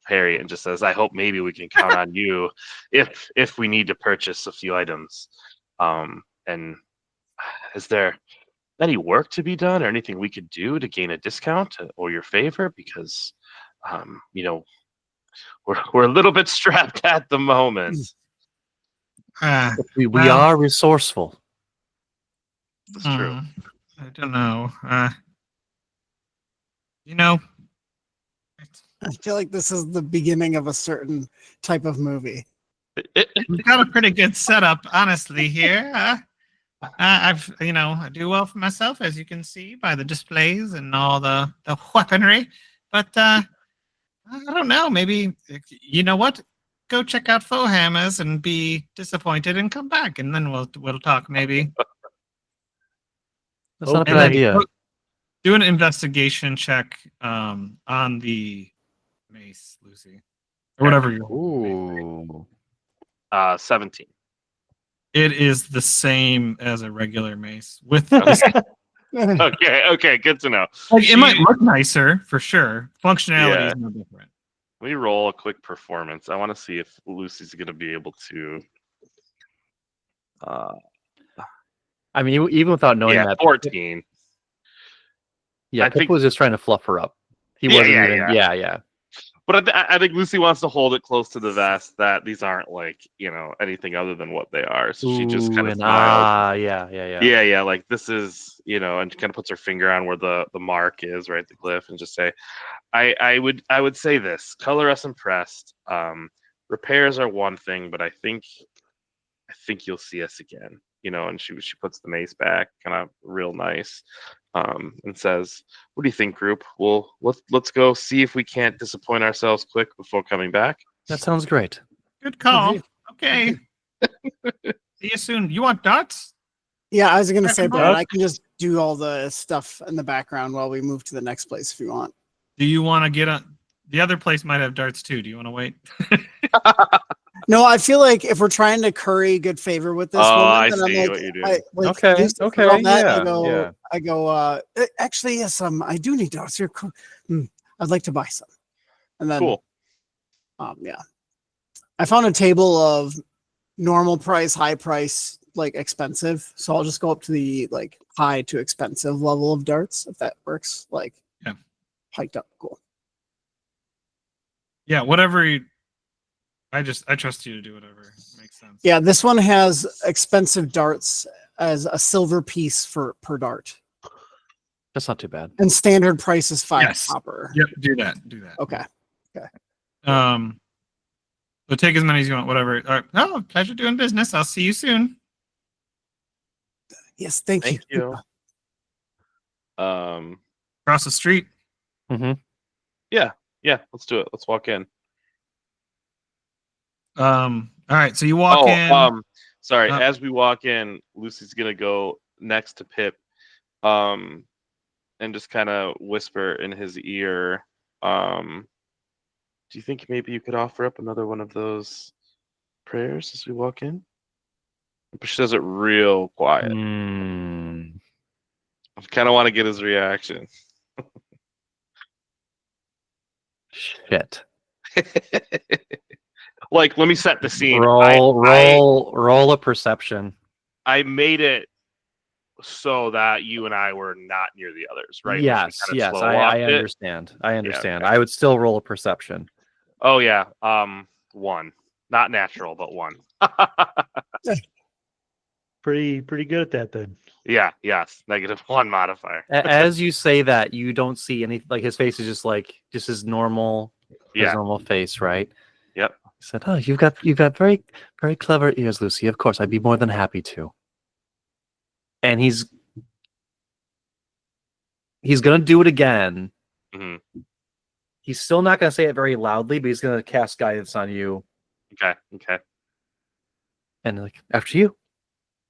Harriet and just says, "I hope maybe we can count on you if we need to purchase a few items." And is there any work to be done or anything we could do to gain a discount or your favor? Because we're a little bit strapped at the moment. We Well, are resourceful. That's true. I don't know. I feel like this is the beginning of a certain type of movie. We've got a pretty good setup, honestly, here. I do well for myself, as you can see by the displays and all the weaponry. But I don't know. Maybe you know what? Go check out Foehammer's and be disappointed and come back, and then we'll talk maybe. That's not a Okay. bad idea. Do an investigation check on the mace, Lucy, or whatever you're. Ooh. 17. It is the same as a regular mace with the Okay, good to know. like, She- it might look nicer for sure. Functionality Yeah. is no different. Let me roll a quick performance. I want to see if Lucy's going to be able to. I mean, even without knowing Yeah, that, 14. yeah, I Pip think- was just trying to fluff her up. He Yeah, wasn't yeah, even. Yeah. But I think Lucy wants to hold it close to the vest that these aren't like, anything other than what they are. So she just kind of smiles. Yeah. Yeah, like this is, and kind of puts her finger on where the mark is, right, the glyph, and just say, I would say this: color us impressed. Repairs are one thing, but I think you'll see us again. And she puts the mace back, kind of real nice, and says, "What do you think, group? Well, let's go see if we can't disappoint ourselves quick before coming back." That sounds great. Good call. Okay. Okay. See you soon. You want dots? Yeah, I was gonna say, Second but book. I can just do all the stuff in the background while we move to the next place if you want. Do you want to get on? The other place might have darts too. Do you want to wait? No, I feel like if we're trying to curry good favor with this Oh, woman, I then see I'm like, what you're doing. Okay, Lucy said okay, all that, yeah. I go, actually, yes, I do need dogs. You're cool. I'd like to buy some. And then, Cool. yeah, I found a table of normal price, high price, like expensive. So I'll just go up to the like high to expensive level of darts if that works. Like, Yeah. hiked up, cool. Yeah, whatever. I trust you to do whatever makes sense. Yeah, this one has expensive darts as a silver piece per dart, That's not too bad. and standard price is 5 Yes. copper. Yep. Do that. Do that. Okay. So take as many as you want. Whatever. All right. Oh, pleasure doing business. I'll see you soon. Yes, thank Thank you. you. Across the street. Yeah, let's do it. Let's walk in. All right. So you walk in. Sorry. Uh, As we walk in, Lucy's gonna go next to Pip, and just kind of whisper in his ear, "Do you think maybe you could offer up another one of those prayers as we walk in?" But she does it real quiet. Mm, I kind of want to get his reaction. shit. Like, let me set the scene. Roll a perception. I made it so that you and I were not near the others, right? Yes, We kinda yes, slow I walked it. understand. I understand. okay. I would still roll a perception. Oh yeah, 1, not natural, but 1. Pretty good at that then. Yeah, yes, -1 modifier. As you say that, you don't see any. Like his face is just his normal, Yeah. normal face, right? Yep. He said, "Oh, you've got very very clever ears, Lucy. Of course, I'd be more than happy to." And he's gonna do it again. hmm He's still not gonna say it very loudly, but he's gonna cast guidance on you. Okay. And like, after you.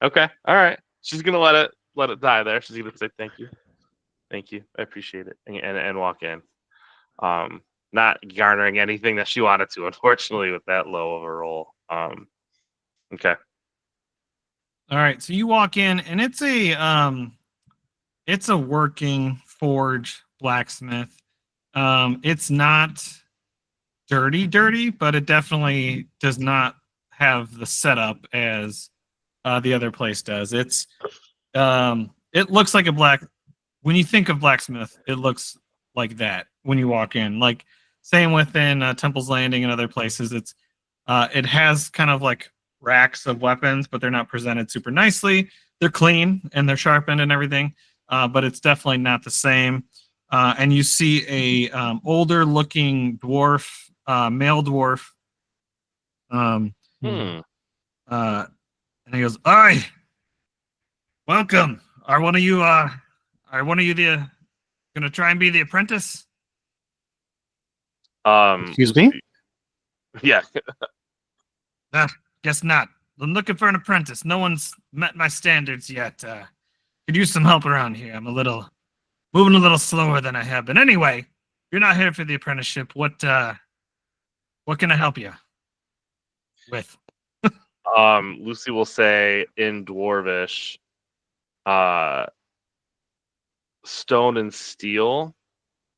Okay. All right. She's gonna let it die there. She's gonna say thank you, I appreciate it, and walk in. Not garnering anything that she wanted to, unfortunately, with that low of a roll. Okay. All right. So you walk in, and it's a working forge blacksmith. It's not dirty, but it definitely does not have the setup as the other place does. It looks like when you think of blacksmith, it looks like that when you walk in. Like same within Temple's Landing and other places. It has kind of like racks of weapons, but they're not presented super nicely. They're clean and they're sharpened and everything, but it's definitely not the same. And you see a older looking dwarf, male dwarf. And he goes, "Aye, welcome. Are one of you gonna try and be the apprentice?" Excuse me? Yeah. Guess not. I'm looking for an apprentice. No one's met my standards yet. Could use some help around here. I'm moving a little slower than I have been. Anyway, you're not here for the apprenticeship. What can I help you with? Lucy will say in Dwarvish, stone and steel,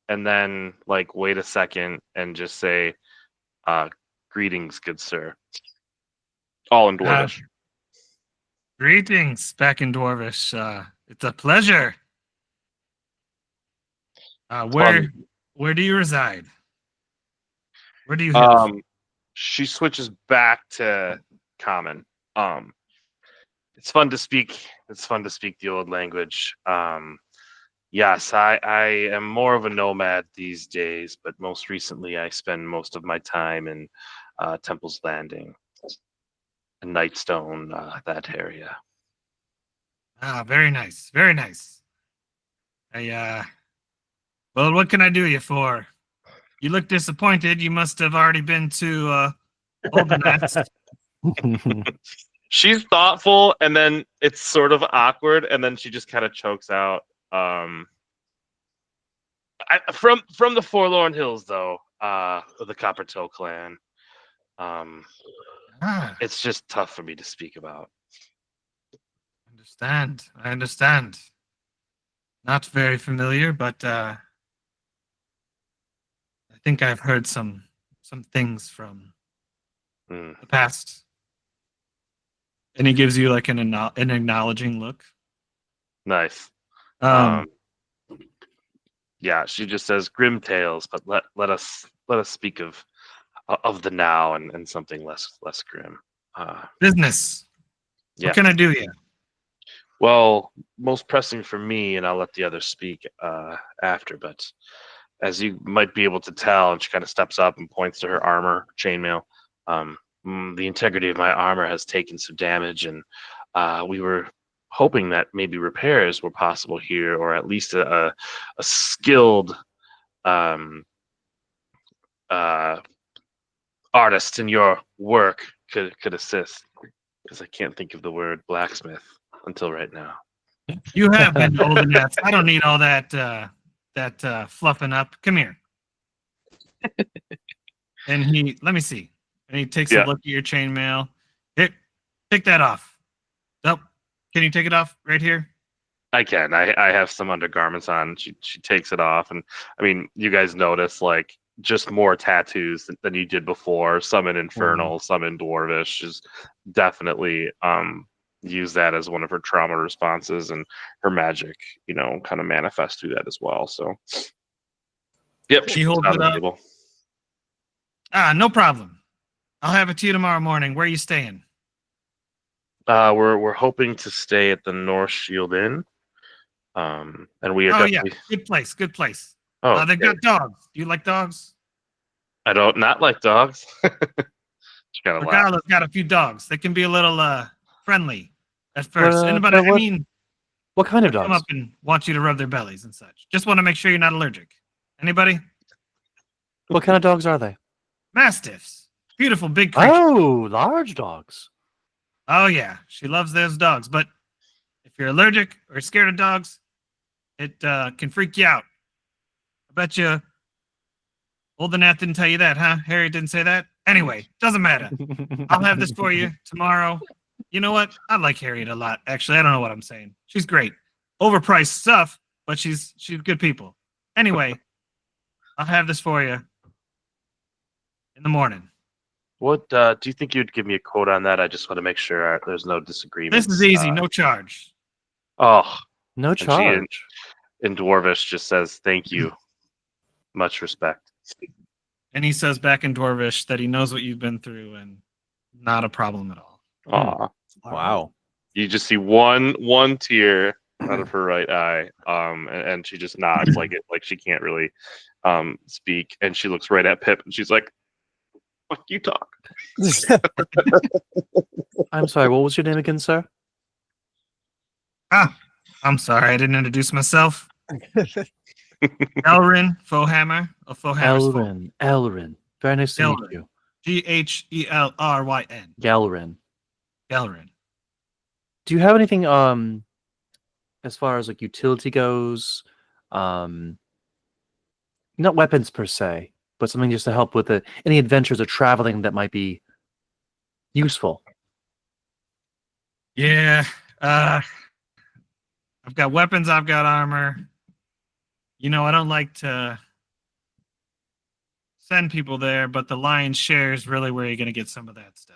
and then like wait a second and just say, greetings, good sir. All in Dwarvish. Greetings, back in Dwarvish. It's a pleasure. Where do you reside? Where do you live? She switches back to common. It's fun to speak. It's fun to speak the old language. Yes, I am more of a nomad these days, but most recently I spend most of my time in Temple's Landing, and Nightstone, that area. Very nice. Very nice. Well, what can I do you for? You look disappointed. You must have already been to Oldenats. She's thoughtful, and then it's sort of awkward, and then she just kind of chokes out. From the Forlorn Hills, though, of the Coppertail clan. It's just tough for me to speak about. I understand. Not very familiar, but I think I've heard some things from the past. And he gives you like an acknowledging look. Nice. Yeah, she just says grim tales, but let us speak of the now and something less grim. Business. Yeah. What can I do here? Well, most pressing for me, and I'll let the others speak after, but as you might be able to tell, and she kind of steps up and points to her armor, chainmail, the integrity of my armor has taken some damage, and we were hoping that maybe repairs were possible here, or at least a skilled artist in your work could assist, because I can't think of the word blacksmith until right now. You have been old enough. I don't need all that fluffing up. Come here. And let me see. And he takes a look at your chainmail. Here, take that off. Nope. Can you take it off right here? I can. I have some undergarments on. She takes it off, and I mean, you guys notice like just more tattoos than you did before. Some in Infernal, some in Dwarvish. She's definitely use that as one of her trauma responses, and her magic, kind of manifests through that as well. So, yep, she holds it up. Table. No problem. I'll have it to you tomorrow morning. Where are you staying? We're hoping to stay at the North Shield Inn. And we are yeah, good place. Oh, they've got dogs. Do you like dogs? I don't not like dogs. Regala's got a few dogs. They can be a little friendly at first. What kind of dogs? Come up and want you to rub their bellies and such. Just want to make sure you're not allergic. Anybody? What kind of dogs are they? Mastiffs. Beautiful big creatures. Oh, large dogs. Oh yeah, she loves those dogs. But if you're allergic or scared of dogs, it can freak you out. I bet you Oldenath didn't tell you that, huh? Harry didn't say that? Anyway, doesn't matter. I'll have this for you tomorrow. You know what? I like Harriet a lot. Actually, I don't know what I'm saying. She's great. Overpriced stuff, but she's good people. Anyway, I'll have this for you in the morning. What do you think you'd give me a quote on that? I just want to make sure there's no disagreement. This is easy, no charge. Oh, no charge. In Dwarvish just says thank you. Much respect. And he says back in Dwarvish that he knows what you've been through and not a problem at all. Aw. Wow. You just see one tear out of her right eye, and she just nods like she can't really speak, and she looks right at Pip and she's like, "Fuck you, talk." I'm sorry. What was your name again, sir? I'm sorry, I didn't introduce myself. Elrin Fohammer of Fohammer's Elrin. Very nice to meet you. Ghelryn. Galrin. Do you have anything as far as like utility goes? Not weapons per se, but something just to help with any adventures or traveling that might be useful. Yeah. I've got weapons. I've got armor. You know, I don't like to send people there, but the lion's share is really where you're going to get some of that stuff.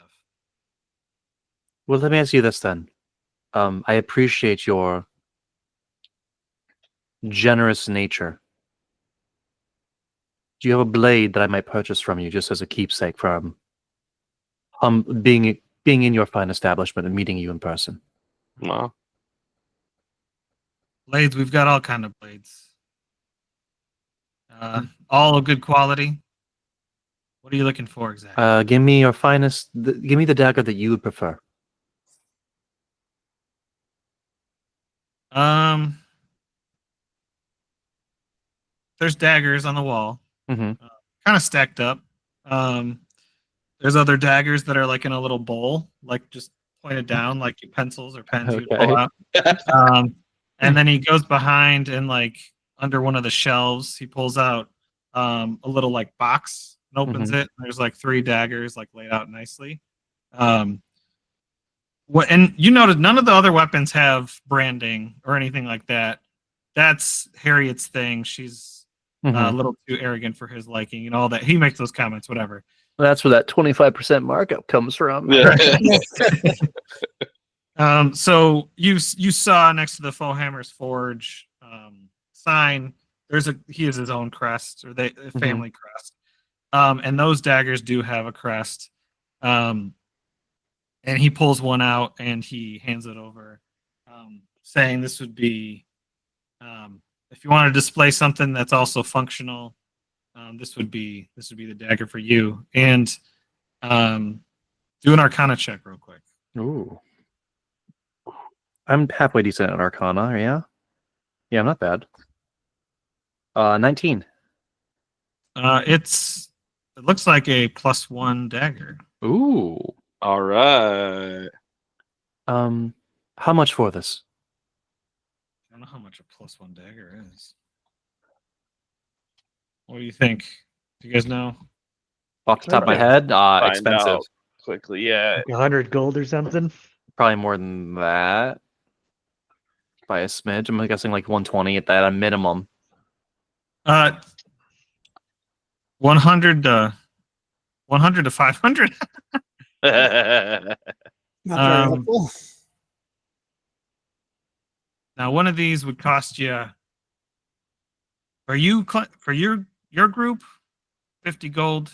Well, let me ask you this then. I appreciate your generous nature. Do you have a blade that I might purchase from you just as a keepsake from being in your fine establishment and meeting you in person? No. Blades, we've got all kind of blades. All of good quality. What are you looking for exactly? Give me your finest. Give me the dagger that you would prefer. There's daggers on the wall, Mm-hmm. kind of stacked up. There's other daggers that are like in a little bowl, like just pointed down, like pencils or pens you'd pull out. And then he goes behind and like under one of the shelves, he pulls out a little like box and opens it. And there's like 3 daggers like laid out nicely. And you notice none of the other weapons have branding or anything like that. That's Harriet's thing. She's a little too arrogant for his liking and all that. He makes those comments, whatever. That's where that 25% markup comes from. Yeah. So you saw next to the Fohammer's Forge sign, he has his own crest, or a family crest. And those daggers do have a crest. And he pulls one out and he hands it over, saying this would be if you want to display something that's also functional, this would be the dagger for you. And do an Arcana check real quick. Ooh. I'm halfway decent at Arcana, yeah? Yeah, I'm not bad. 19. It looks like a +1 dagger. Ooh. All right. How much for this? I don't know how much a +1 dagger is. What do you think? Do you guys know? Off the top of my head, Find expensive. out quickly, yeah. 100 gold or something. Probably more than that. By a smidge. I'm guessing like 120 at a minimum. 100 to 500. Not very helpful. Now, one of these would cost you, for your group, 50 gold.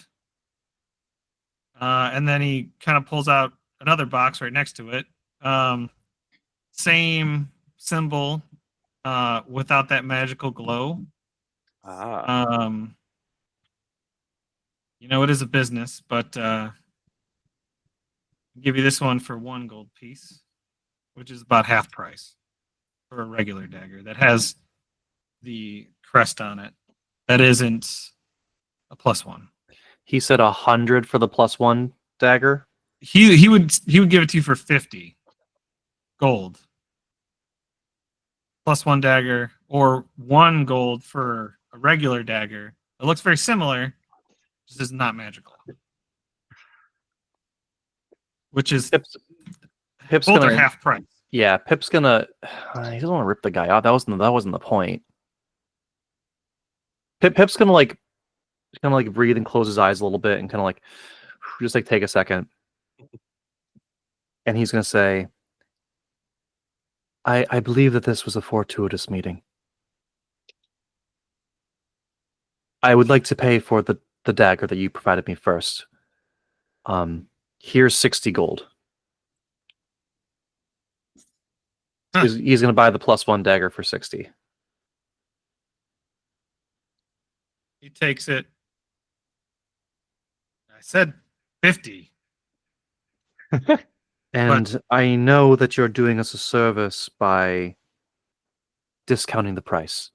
And then he kind of pulls out another box right next to it. Same symbol, without that magical glow. You know, it is a business, but I'll give you this one for 1 gold piece, which is about half price for a regular dagger that has the crest on it. That isn't a +1. He said 100 for the +1 dagger. He would give it to you for 50 gold. +1 dagger, or 1 gold for a regular dagger. It looks very similar. This is not magical. Which is Pip's both gonna, are half price. Yeah, Pip's gonna. He doesn't want to rip the guy out. That wasn't the point. Pip's gonna like breathe and close his eyes a little bit and kind of like just like take a second, and he's gonna say, I believe that this was a fortuitous meeting. I would like to pay for the dagger that you provided me first. Here's 60 gold. Huh. He's going to buy the +1 dagger for 60. He takes it. I said 50. And I know that you're doing us a service by discounting the price.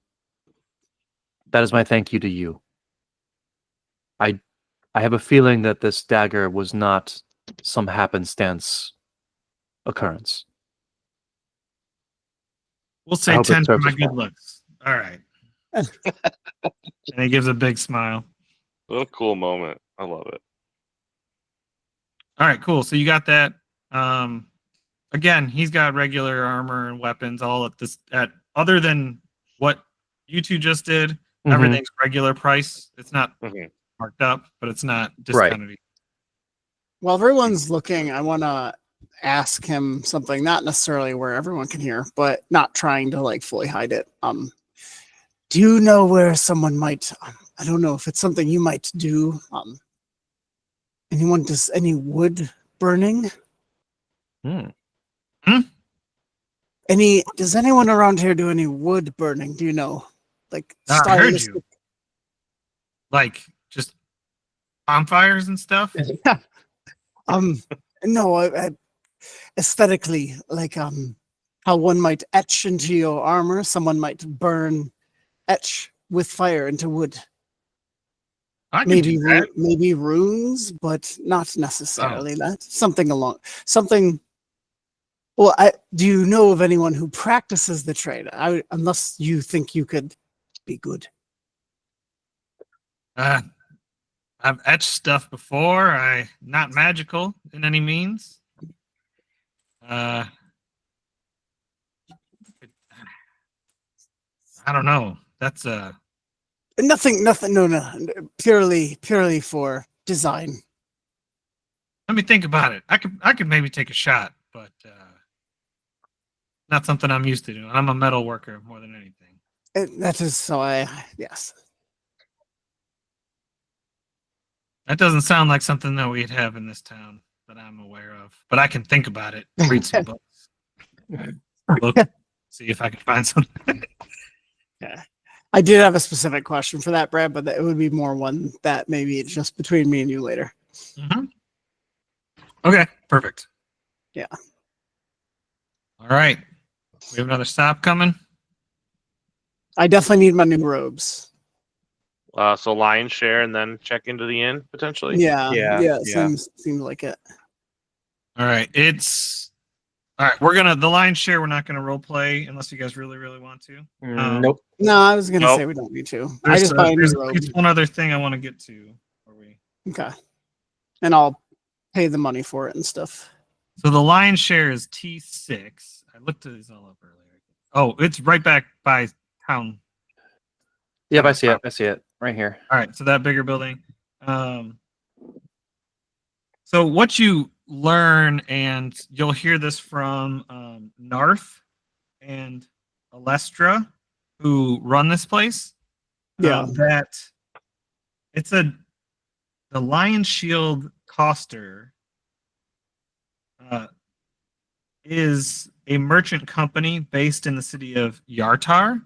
That is my thank you to you. I have a feeling that this dagger was not some happenstance occurrence. We'll say hope it 10 for serves my us good well. looks. All right. And he gives a big smile. What a cool moment. I love it. All right, cool. So you got that. again, he's got regular armor and weapons all at this at other than what you two just did. Mhm. Everything's regular price. It's not Mhm. marked up, but it's not Right. discounted. While everyone's looking, I want to ask him something, not necessarily where everyone can hear, but not trying to like fully hide it. Do you know where someone might? I don't know if it's something you might do. Anyone does any wood burning? Hmm. Does anyone around here do any wood burning? Do you know? Like I heard stylistic. you. Like just bonfires and stuff. No, aesthetically, like how one might etch into your armor, someone might etch with fire into wood. I could Maybe do that. maybe runes, but not necessarily that. Something. Well, do you know of anyone who practices the trade? Unless you think you could be good. I've etched stuff before. Not magical in any means. I don't know. That's Nothing. No. Purely for design. let me think about it. I could maybe take a shot, but not something I'm used to doing. I'm a metal worker more than anything. That is so. Yes. That doesn't sound like something that we'd have in this town that I'm aware of. But I can think about it. Read some books. Look, see if I can find something. Yeah. I did have a specific question for that, Brad, but it would be more one that maybe it's just between me and you later. Mm-hmm. Okay, perfect. Yeah. All right. We have another stop coming. I definitely need my new robes. So lion share and then check into the inn potentially. Yeah. Seems like it. All right. All right. The lion's share. We're not gonna role play unless you guys really, really want to. Nope. No, I was gonna Nope. say we don't need to. I There's, just buy a new there's robe. there's one other thing I want to get to. Okay. And I'll pay the money for it and stuff. So the lion's share is T6. I looked at these all up earlier. Oh, it's right back by town. Yep, I see it. I see it right here. All right, so that bigger building. So what you learn, and you'll hear this from Narth and Alestra, who run this place. Yeah. That it's the Lion Shield Coster is a merchant company based in the city of Yartar.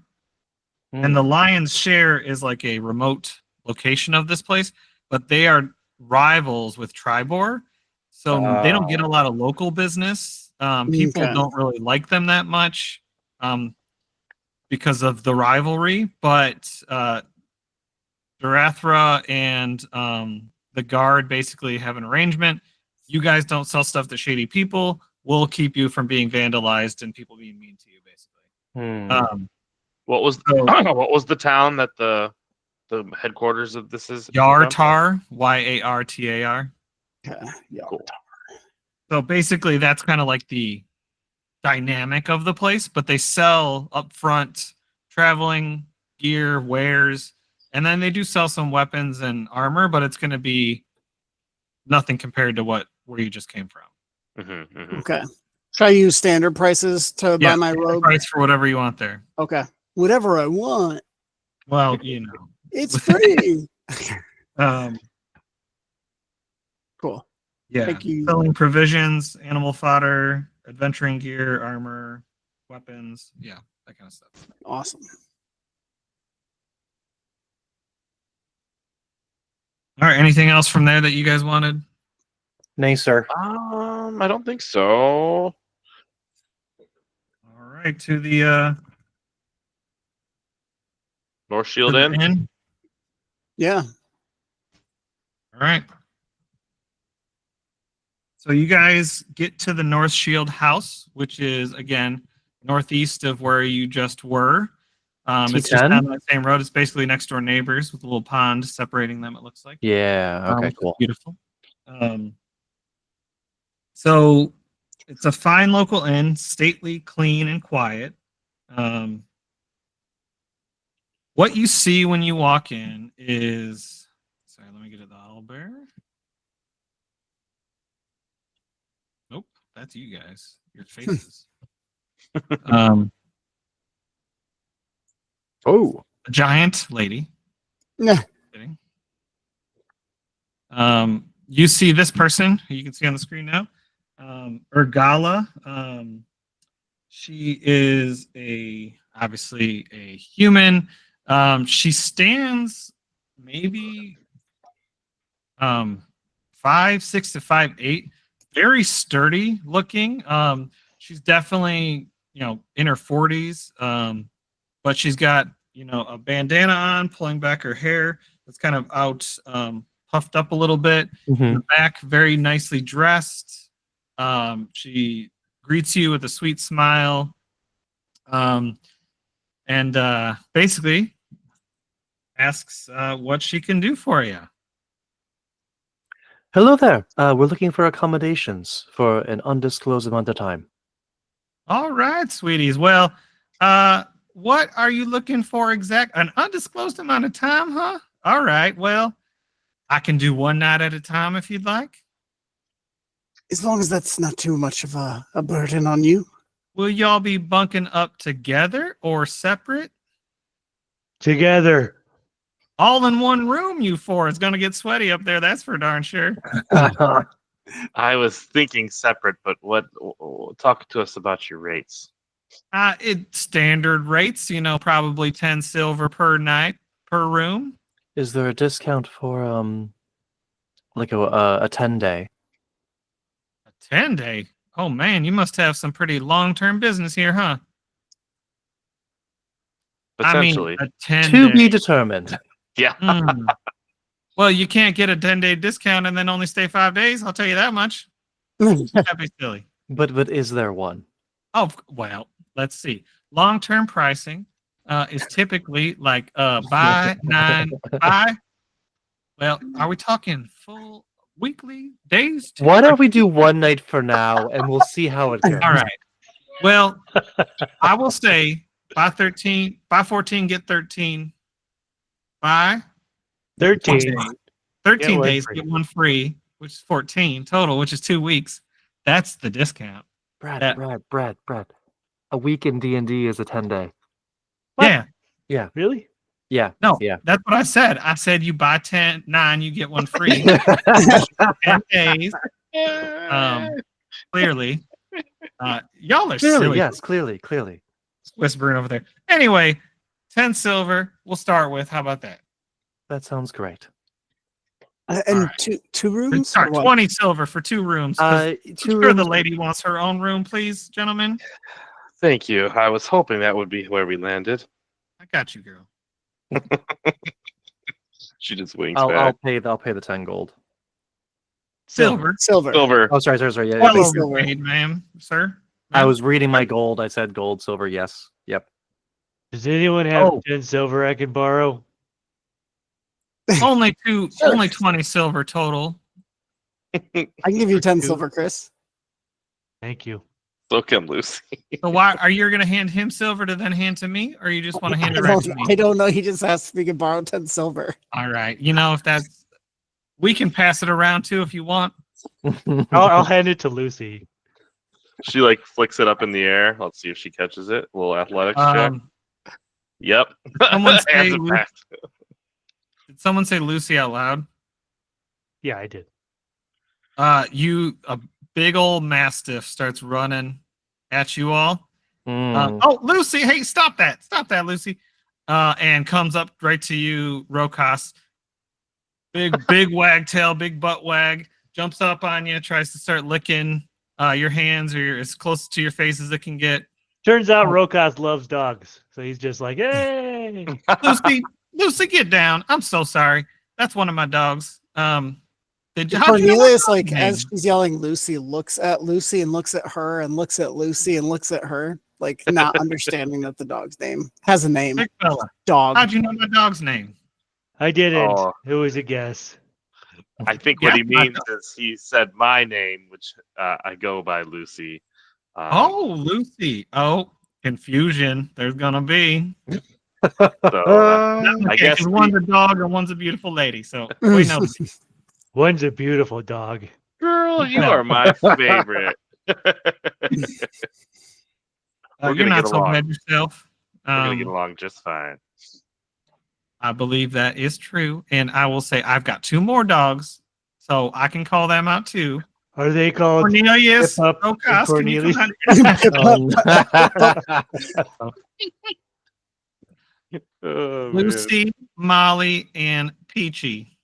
And the Lion's Share is like a remote location of this place, but they are rivals with Triboar. So they don't get a lot of local business. People Okay. don't really like them that much because of the rivalry. But Durathra and the guard basically have an arrangement. You guys don't sell stuff to shady people. We'll keep you from being vandalized and people being mean to you, basically. What was the town that the headquarters of this is? Yartar, Yartar. Okay. Yeah. Cool. So basically, that's kind of like the dynamic of the place, but they sell upfront traveling gear, wares, and then they do sell some weapons and armor, but it's going to be nothing compared to where you just came from. Okay. Should I use standard prices to buy my robe? Price for whatever you want there. Okay. Whatever I want. Well, you know. It's free. Cool. Yeah. Thank you. Selling provisions, animal fodder, adventuring gear, armor, weapons. Yeah, that kind of stuff. Awesome. All right. Anything else from there that you guys wanted? Nay, sir. I don't think so. All right. To the North Shield Inn. inn. Yeah. All right. So you guys get to the North Shield House, which is again northeast of where you just were. It's just T10? on the same road. It's basically next door neighbors with a little pond separating them. It looks like. Yeah. Okay. Which is Cool. Beautiful. So It's a fine local inn, stately, clean, and quiet. What you see when you walk in is, sorry, let me get to the owlbear. Nope, that's you guys. Your faces. Oh, A giant lady. Nah. Kidding. You see this person who you can see on the screen now. Urgala. She is obviously a human. She stands maybe 5'6" to 5'8", very sturdy looking. She's definitely in her 40s, but she's got a bandana on, pulling back her hair that's kind of out, puffed up a little bit. In the back, very nicely dressed. She greets you with a sweet smile, and basically asks what she can do for you. hello there. We're looking for accommodations for an undisclosed amount of time. All right, sweeties. Well, what are you looking for an undisclosed amount of time, huh? All right. Well, I can do one night at a time if you'd like. As long as that's not too much of a burden on you. Will y'all be bunking up together or separate? Together. All in one room, you four. It's going to get sweaty up there. That's for darn sure. I was thinking separate, but talk to us about your rates. It's standard rates, probably 10 silver per night per room. Is there a discount for like a 10-day? A 10-day? Oh man, you must have some pretty long-term business here, huh? Potentially. I mean, a 10 To be determined. Yeah. Well, you can't get a 10-day discount and then only stay 5 days. I'll tell you that much. That'd be silly. But is there one? Oh, well, let's see. Long-term pricing is typically like buy 9, buy. Well, are we talking full weekly days? Why don't we do one night for now, and we'll see how it goes. All right. Well, I will say buy 14, get 13. Buy 13. 13 Get one days, free. get one free, which is 14 total, which is 2 weeks. That's the discount. Brad. A week in D&D is a 10-day. What? Yeah. Really? Yeah. No, Yeah. that's what I said. I said you buy 9, you get one free. 10 days. Clearly. Y'all are Clearly, silly. yes, clearly. Whispering over there. Anyway, 10 silver. We'll start with. How about that? That sounds great. And right. two rooms? Sorry, or what? 20 silver for 2 rooms. 'Cause I'm Two sure the rooms. lady wants her own room, please, gentlemen. Thank you. I was hoping that would be where we landed. I got you, girl. She just winks I'll back. pay the 10 gold. Silver. Silver. Silver. Oh, sorry. Yeah. Well Please, silver. overpaid, ma'am, sir. I was reading my gold. I said gold, silver. Yes. Yep. Does anyone have Oh. 10 silver I can borrow? only Sure. 20 silver total. I can give you 10 silver, Chris. Thank you. So can Lucy. So why are you going to hand him silver to then hand to me, or you just want to hand it right to me? I don't know. He just asked if he could borrow 10 silver. All right. If that's, we can pass it around too if you want. I'll hand it to Lucy. She flicks it up in the air. Let's see if she catches it. A little athletics check. Yep. Someone say Hands it Lu- back. Did someone say Lucy out loud? Yeah, I did. A big old mastiff starts running at you all. Mm. Lucy, hey, stop that, Lucy. And comes up right to you, Rokas. Big wagtail, big butt wag, jumps up on you, tries to start licking your hands or as close to your face as it can get. Turns out Rokas loves dogs. So he's just like, hey. Lucy, get down. I'm so sorry. That's one of my dogs. How'd you know Cornelius, my dog's name? as she's yelling Lucy, looks at Lucy and looks at her and looks at Lucy and looks at her, not understanding that the dog's name has a name. Big fella. Dog. How'd you know my dog's name? I didn't. Oh. It was a guess. I think what he means is he said my name, which I go by Lucy. Oh, Lucy. Oh, confusion. There's gonna be. So I guess 'cause one's a dog and one's a beautiful lady. So we know. One's a beautiful dog. girl, you No. are my favorite. We're You're gonna not get so along. bad yourself. We're gonna get along just fine. I believe that is true, and I will say I've got 2 more dogs, so I can call them out too. Are they called Cornelius, Pip-Up and Rocas, can you come Cornelius? out? Oh, man. Lucy, Molly, and Peachy.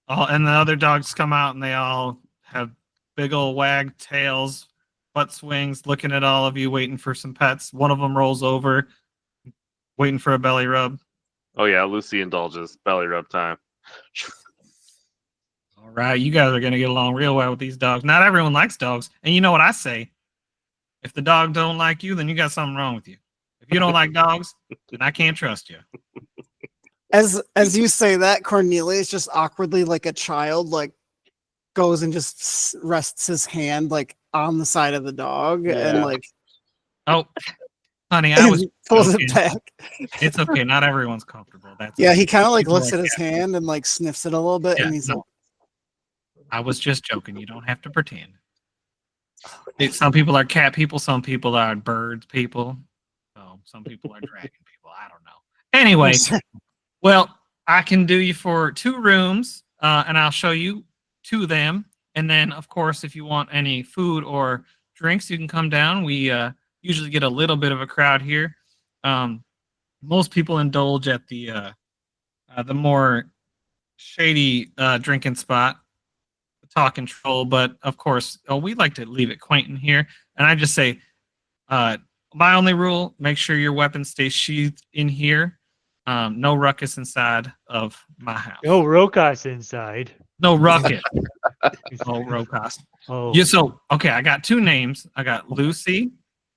And the other dogs come out, and they all have big old wag tails, butt swings, looking at all of you, waiting for some pets. One of them rolls over, waiting for a belly rub. Oh yeah, Lucy indulges. Belly rub time. All right, you guys are going to get along real well with these dogs. Not everyone likes dogs. And you know what I say? If the dog don't like you, then you got something wrong with you. If you don't like dogs, then I can't trust you. As you say that, Cornelius just awkwardly, like a child, like goes and just rests his hand like on the side of the dog and Yeah. like Oh, honey, I was pulls joking. it back. It's okay. Not everyone's comfortable. That's Yeah, okay. he kind of like People looks like at his that. hand and like sniffs it a little bit, Yeah, and he's no. like, I was just joking. You don't have to pretend. Some people are cat people. Some people are bird people. Some people are dragon people. I don't know. Anyway, well, I can do you for 2 rooms, and I'll show you to them. And then, of course, if you want any food or drinks, you can come down. We usually get a little bit of a crowd here. Most people indulge at the more shady drinking spot, the Talking Troll. But of course, we like to leave it quaint in here. And I just say, my only rule: make sure your weapon stays sheathed in here. No ruckus inside of my house. No Rocas inside. No ruckus. No Rocas. Oh, Yeah, so okay, I got 2 names. I got Lucy,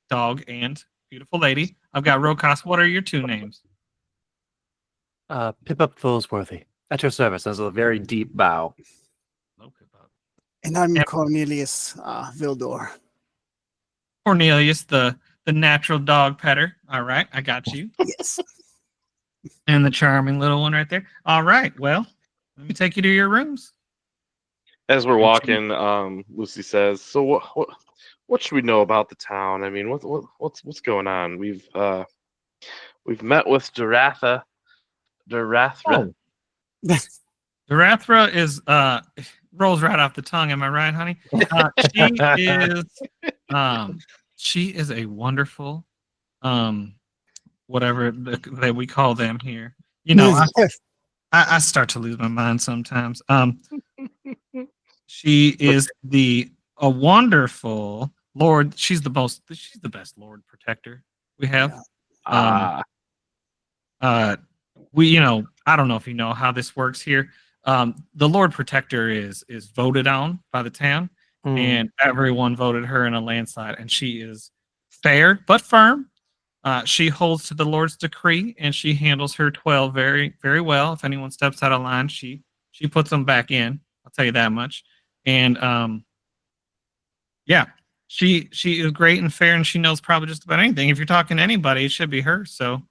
dog, and beautiful lady. I've got Rocas. What are your 2 names? Pip-Up Foolsworthy. At your service. That's a very deep bow. and I'm Yep. Cornelius Vildor. Cornelius, the natural dog petter. All right, I got you. Yes. And the charming little one right there. All right, well, let me take you to your rooms. As we're walking, Lucy says, "So what should we know about the town? I mean, what's going on? We've met with Durathra. Oh. Durathra is rolls right off the tongue. Am I right, honey? She is a wonderful whatever that we call them here. You know, I start to lose my mind sometimes. She is a wonderful Lord. She's the best Lord Protector we have. I don't know if you know how this works here. The Lord Protector is voted on by the town, and everyone voted her in a landslide. And she is fair but firm. She holds to the Lord's decree, and she handles her 12 very, very well. If anyone steps out of line, she puts them back in. I'll tell you that much. And yeah, she is great and fair, and she knows probably just about anything. If you're talking to anybody, it should be her. So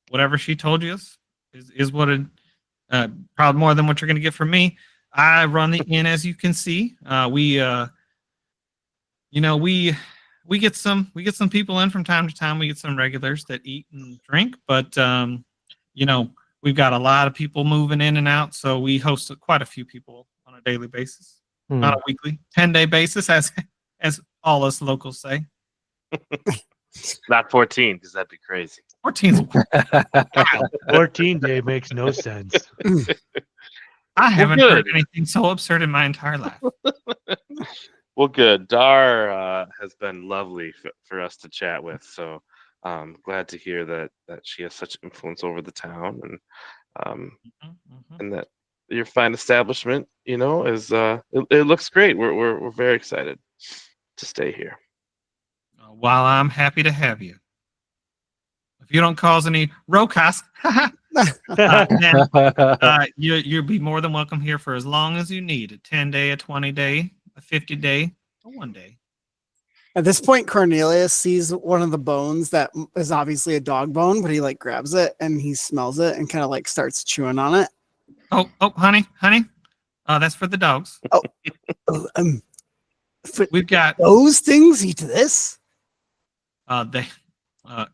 whatever she told you is what it probably more than what you're going to get from me. I run the inn, as you can see. We get some people in from time to time. We get some regulars that eat and drink, but we've got a lot of people moving in and out, so we host quite a few people on a daily basis, not a weekly, 10-day basis, as all us locals say. Not 14, because that'd be crazy. 14's 14-day makes no sense. I haven't good. heard anything so absurd in my entire life. Well, good. Dar has been lovely for us to chat with. So glad to hear that she has such influence over the town, and that your fine establishment, is it looks great. We're very excited to stay here. While I'm happy to have you. If you don't cause any Rocas And, you'll be more than welcome here for as long as you need. A 10-day, a 20-day, a 50-day, a 1 day. At this point, Cornelius sees one of the bones that is obviously a dog bone, but he like grabs it and he smells it and kind of like starts chewing on it. Oh, honey. That's for the dogs. Oh, We've got those things eat this?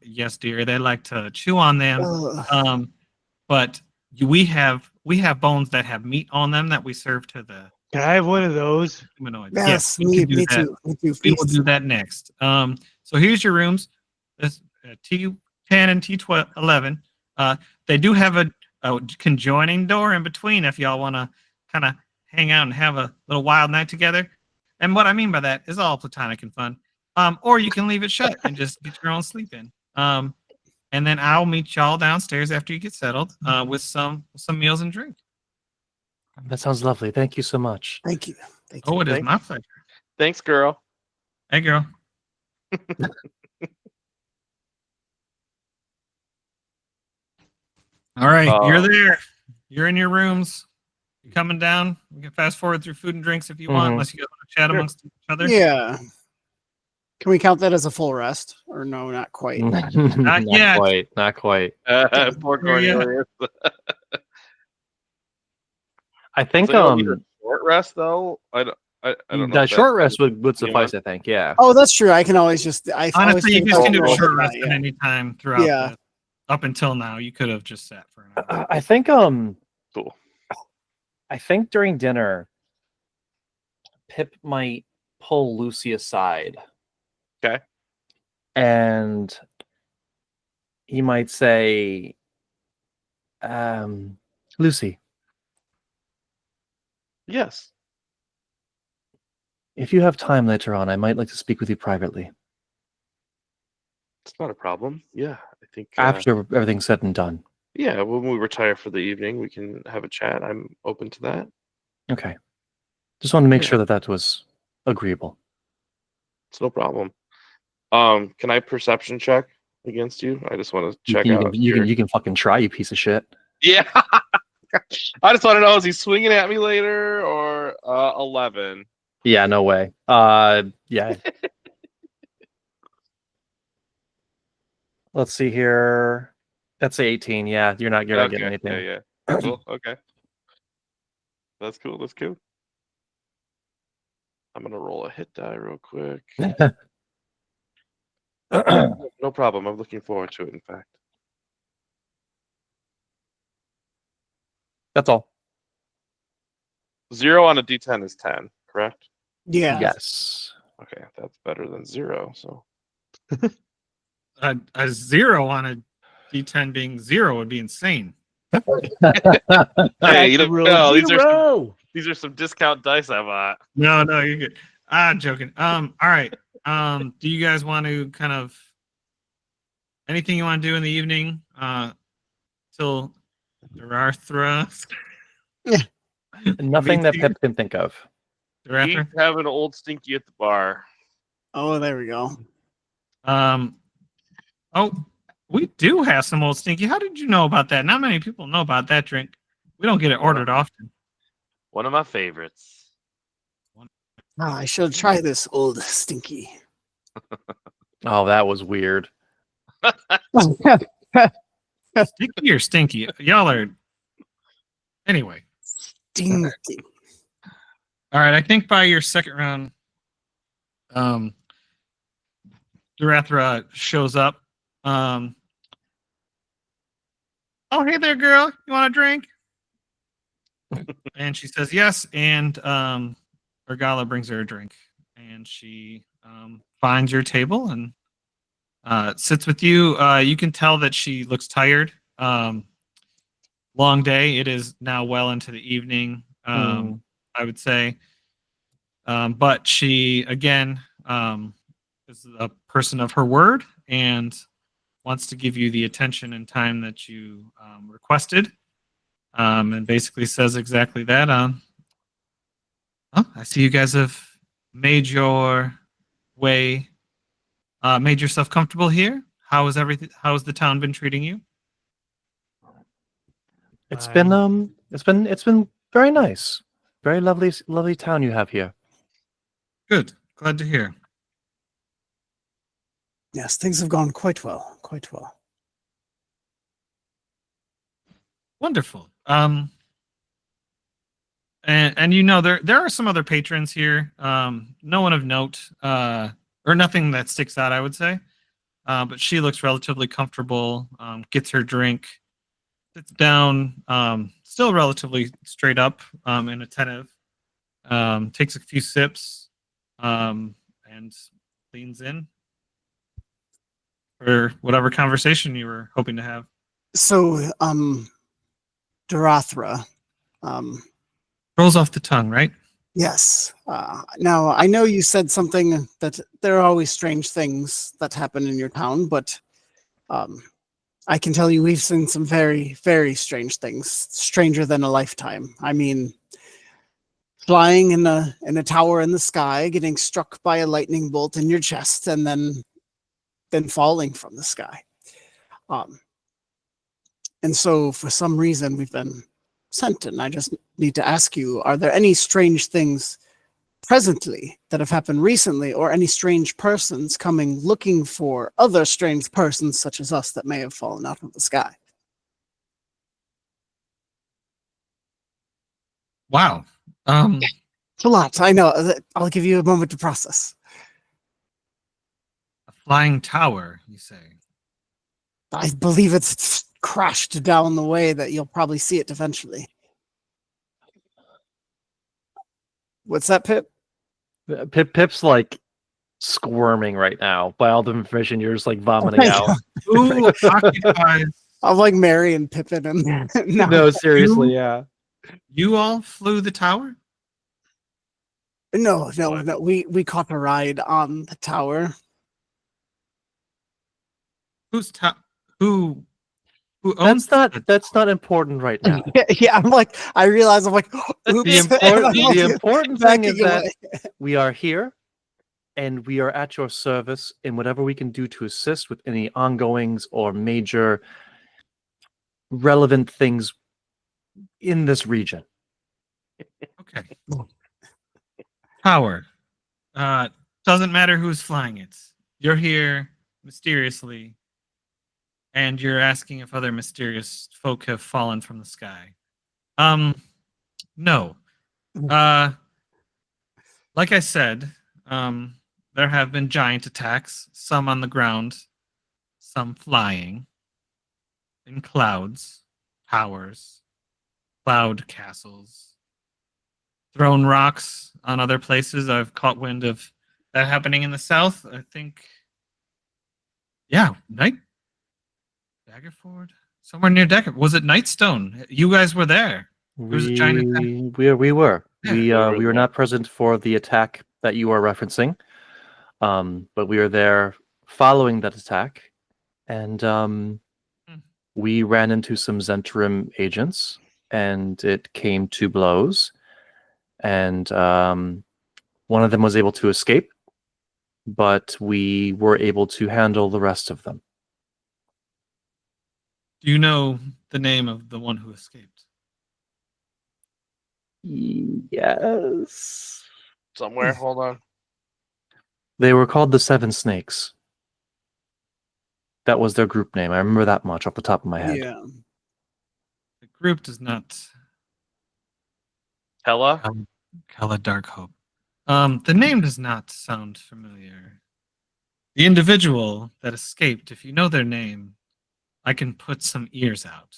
Yes, dear. They like to chew on them. Ugh. But we have bones that have meat on them that we serve to the Can I have one of those? humanoids. Yes, we me, can do me that. too. Me too. We will Feast. do that next. So here's your rooms. This T10 and T11. They do have a conjoining door in between if y'all want to kind of hang out and have a little wild night together. And what I mean by that is all platonic and fun. Or you can leave it shut and just get your own sleep in. And then I'll meet y'all downstairs after you get settled with some meals and drink. That sounds lovely. Thank you so much. Thank you. Thank you. Oh, it is Thanks. my pleasure. Thanks, girl. Hey, girl. All right, you're there. You're in your rooms. You're coming down. We can fast forward through food and drinks if you want, unless you guys want to chat amongst each other. Yeah. Can we count that as a full rest? Or no, not quite. Not yet. quite. Not quite. Poor Where you at? Cornelius. I think So you don't need a short rest though. I don't know. the if short that- rest would suffice. I think. Yeah. Oh, that's true. I can always just. I always Honestly, you think guys about can do a it. short rest Yeah. at any time throughout. Yeah. Up until now, you could have just sat for an hour. I think Cool. I think during dinner, Pip might pull Lucy aside. Okay. And he might say, Lucy, Yes. if you have time later on, I might like to speak with you privately. It's not a problem. Yeah, I think After everything's said and done. yeah, when we retire for the evening, we can have a chat. I'm open to that. Okay. Just wanted to make Yeah. sure that was agreeable. It's no problem. Can I perception check against you? I just want to check out. You can fucking try, you piece of shit. Yeah. I just want to know, is he swinging at me later or 11? Yeah, no way. Yeah. Let's see here. That's 18. Yeah, you're not getting anything. Yeah. Cool. Okay. That's cool. That's cool. I'm gonna roll a hit die real quick. No problem. I'm looking forward to it. In fact, That's all. 0 on a D10 is 10. Correct. Yeah. Yes. Okay, that's better than 0. So A 0 on a D10 being 0 would be insane. hey, you don't Roll know. zero. These are some discount dice I bought. No, you're good. I'm joking. All right. Do you guys want to kind of anything you want to do in the evening? Till Darathra? Nothing that Pip can think of. Keep Darathra? having an old stinky at the bar. Oh, there we go. Oh, we do have some old stinky. How did you know about that? Not many people know about that drink. We don't get it ordered often. One of my favorites. I should try this old stinky. Oh, that was weird. Sticky or stinky? Y'all are. Anyway. Stinky. All right. I think by your second round, Darathra shows up. Oh, hey there, girl. You want a drink? And she says yes. And Urgala brings her a drink. And she finds your table and sits with you. You can tell that she looks tired. Long day. It is now well into the evening, I would say. But she, again, is a person of her word and wants to give you the attention and time that you requested. And basically says exactly that. Oh, I see you guys have made your way, made yourself comfortable here. How is everything? How has the town been treating you? It's Fine. been very nice. Very lovely town you have here. Good. Glad to hear. Yes, things have gone quite well. Quite well. Wonderful. And you know there are some other patrons here. No one of note, or nothing that sticks out, I would say. But she looks relatively comfortable. Gets her drink, sits down, still relatively straight up and attentive. Takes a few sips, and leans in for whatever conversation you were hoping to have. So, Darathra, Rolls off the tongue, right? yes. Now, I know you said something that there are always strange things that happen in your town, but I can tell you we've seen some very, very strange things, stranger than a lifetime. I mean, flying in a tower in the sky, getting struck by a lightning bolt in your chest, and then falling from the sky. And so, for some reason, we've been sent, and I just need to ask you: are there any strange things presently that have happened recently, or any strange persons coming looking for other strange persons such as us that may have fallen out of the sky? Wow. It's a lot. I know. I'll give you a moment to process. A flying tower, you say? I believe it's crashed down the way that you'll probably see it eventually. What's that, Pip? Pip's like squirming right now by all the information you're just like vomiting my out. God. Who occupies? I'm like Mary and Pippin and No, seriously, yeah. You all flew the tower? no, What? we caught a ride on the tower. Who's who owns That's not important right now. Yeah, I'm like, I realize I'm like, oops. The important thing is backing that away. we are here and we are at your service in whatever we can do to assist with any ongoings or major relevant things in this region. Okay. Tower. Doesn't matter who's flying it. You're here mysteriously, and you're asking if other mysterious folk have fallen from the sky. No. Like I said, there have been giant attacks, some on the ground, some flying, in clouds, towers, cloud castles, thrown rocks on other places. I've caught wind of that happening in the south. I think, yeah, Daggerford, somewhere near Dagger. Was it Nightstone? You guys were there. There was a giant attack. We were. Yeah. We were not present for the attack that you are referencing, but we were there following that attack, and we ran into some Zentrim agents, and it came to blows, and one of them was able to escape, but we were able to handle the rest of them. Do you know the name of the one who escaped? Yes. Somewhere. Hold on. They were called the Seven Snakes. That was their group name. I remember that much off the top of my head. Yeah. The group does not. Hella? Kala Darkhope. The name does not sound familiar. The individual that escaped, if you know their name, I can put some ears out.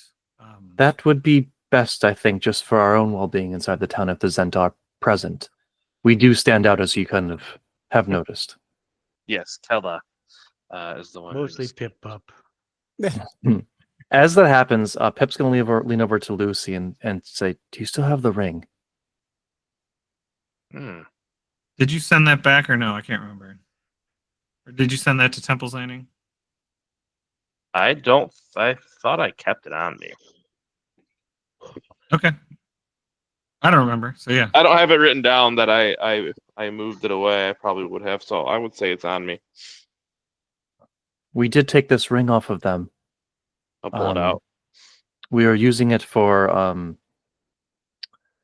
That would be best, I think, just for our own well-being inside the town if the Zent are present. We do stand out, as you kind of have noticed. Yes, Hella is the one. Mostly who's- Pip Pup. As that happens, Pip's going to lean over to Lucy and say, "Do you still have the ring?" Hmm. Did you send that back or no? I can't remember. Or did you send that to Temple's Landing? I don't. I thought I kept it on me. Okay. I don't remember. So yeah. I don't have it written down that I moved it away. I probably would have, so I would say it's on me. We did take this ring off of them. I'll pull it out. We are using it for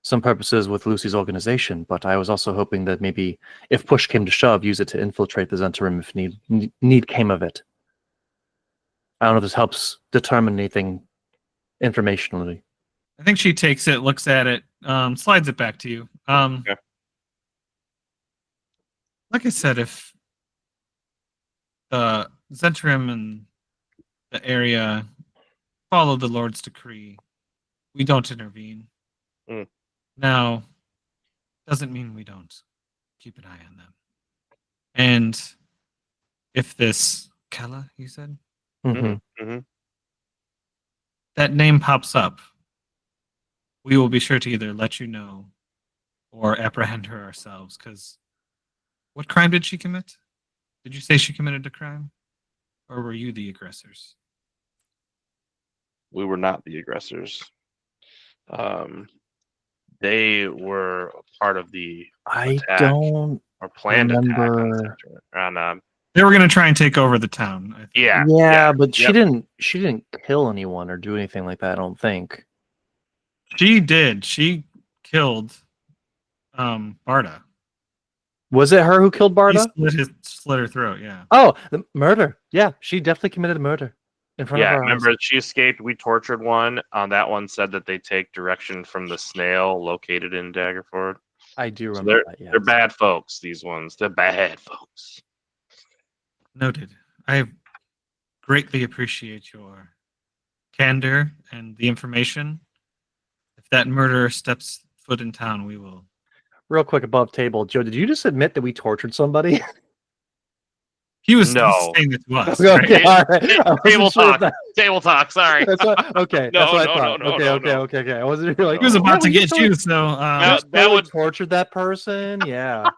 some purposes with Lucy's organization, but I was also hoping that maybe if push came to shove, use it to infiltrate the Zentarim if need came of it. I don't know if this helps determine anything informationally. I think she takes it, looks at it, slides it back to you. Okay. Like I said, if the Zentrim and the area follow the Lord's decree, we don't intervene. Mm. Now, doesn't mean we don't keep an eye on them. And if this Kella, you said, Mm-hmm. that name pops up, we will be sure to either let you know or apprehend her ourselves. Because what crime did she commit? Did you say she committed a crime? Or were you the aggressors? We were not the aggressors. They were part of the I attack don't or planned remember. attack on They were going to try and take over the town. I think. Yeah, but Yep. she didn't kill anyone or do anything like that, I don't think. She did. She killed Barda. Was it her who killed She Barda? slit her throat, yeah. Oh, the murder. Yeah, she definitely committed murder in front of Yeah, our remember eyes. she escaped. We tortured one. That one said that they take direction from the snail located in Daggerford. I do So remember that, yeah. they're bad folks. These ones, they're bad folks. Noted. I greatly appreciate your candor and the information. If that murderer steps foot in town, we will. Real quick above table, Joe, did you just admit that we tortured somebody? He was No. saying it to us. Okay, right? all right. I wasn't Table sure if talk. that- Table talk. Sorry. That's what, okay, No, that's what I no, thought. no, Okay, no, okay, no. okay. I wasn't really like, He was No. about to we get just you, totally- so That- just totally would- tortured that person. Yeah.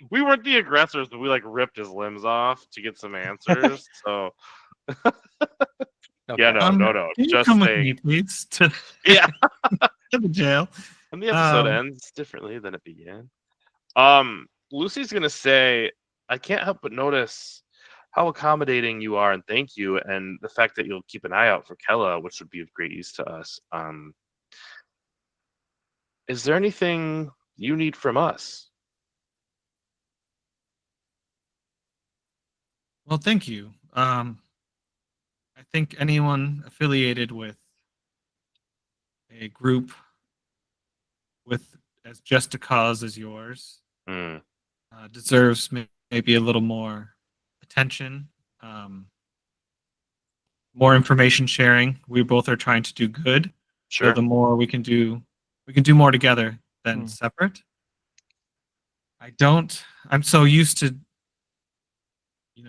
We weren't the aggressors, but we like ripped his limbs off to get some answers. So Okay. yeah, no. can you Just come with saying. me, please, to Yeah. to the jail? And the episode Um, ends differently than it began. Lucy's gonna say, I can't help but notice how accommodating you are, and thank you, and the fact that you'll keep an eye out for Kella, which would be of great use to us. Is there anything you need from us? Well, thank you. I think anyone affiliated with a group with as just a cause as yours Hmm. deserves maybe a little more attention, more information sharing. We both are trying to do good. Sure. So the more we can do more together than separate. I'm so used to,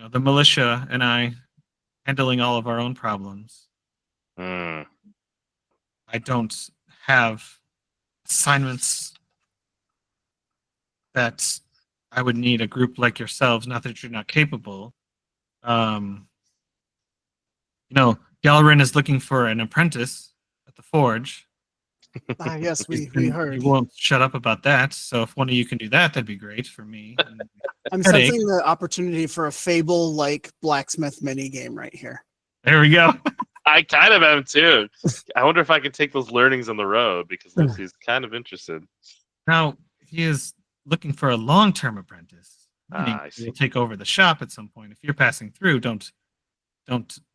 the militia and I handling all of our own problems. Hmm. I don't have assignments that I would need a group like yourselves, not that you're not capable. Galrin is looking for an apprentice at the forge. Yes, we You heard. won't shut up about that. So if one of you can do that, that'd be great for me. I'm Headache. sensing the opportunity for a Fable-like blacksmith mini game right here. There we go. I kind of am too. I wonder if I can take those learnings on the road because Lucy's kind of interested. Now he is looking for a long-term apprentice. Meaning I see. he'll take over the shop at some point. If you're passing through, don't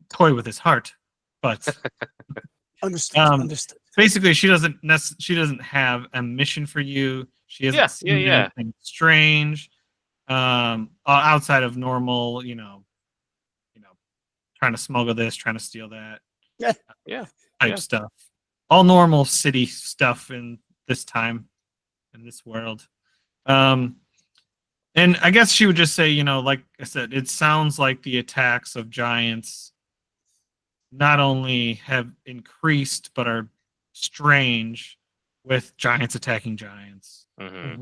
toy with his heart. But Understood. Understood. basically, she doesn't have a mission for you. She hasn't seen anything strange outside of normal, trying to smuggle this, trying to steal that, type stuff. All normal city stuff in this time, in this world. And I guess she would just say, like I said, it sounds like the attacks of giants not only have increased but are strange, with giants attacking giants,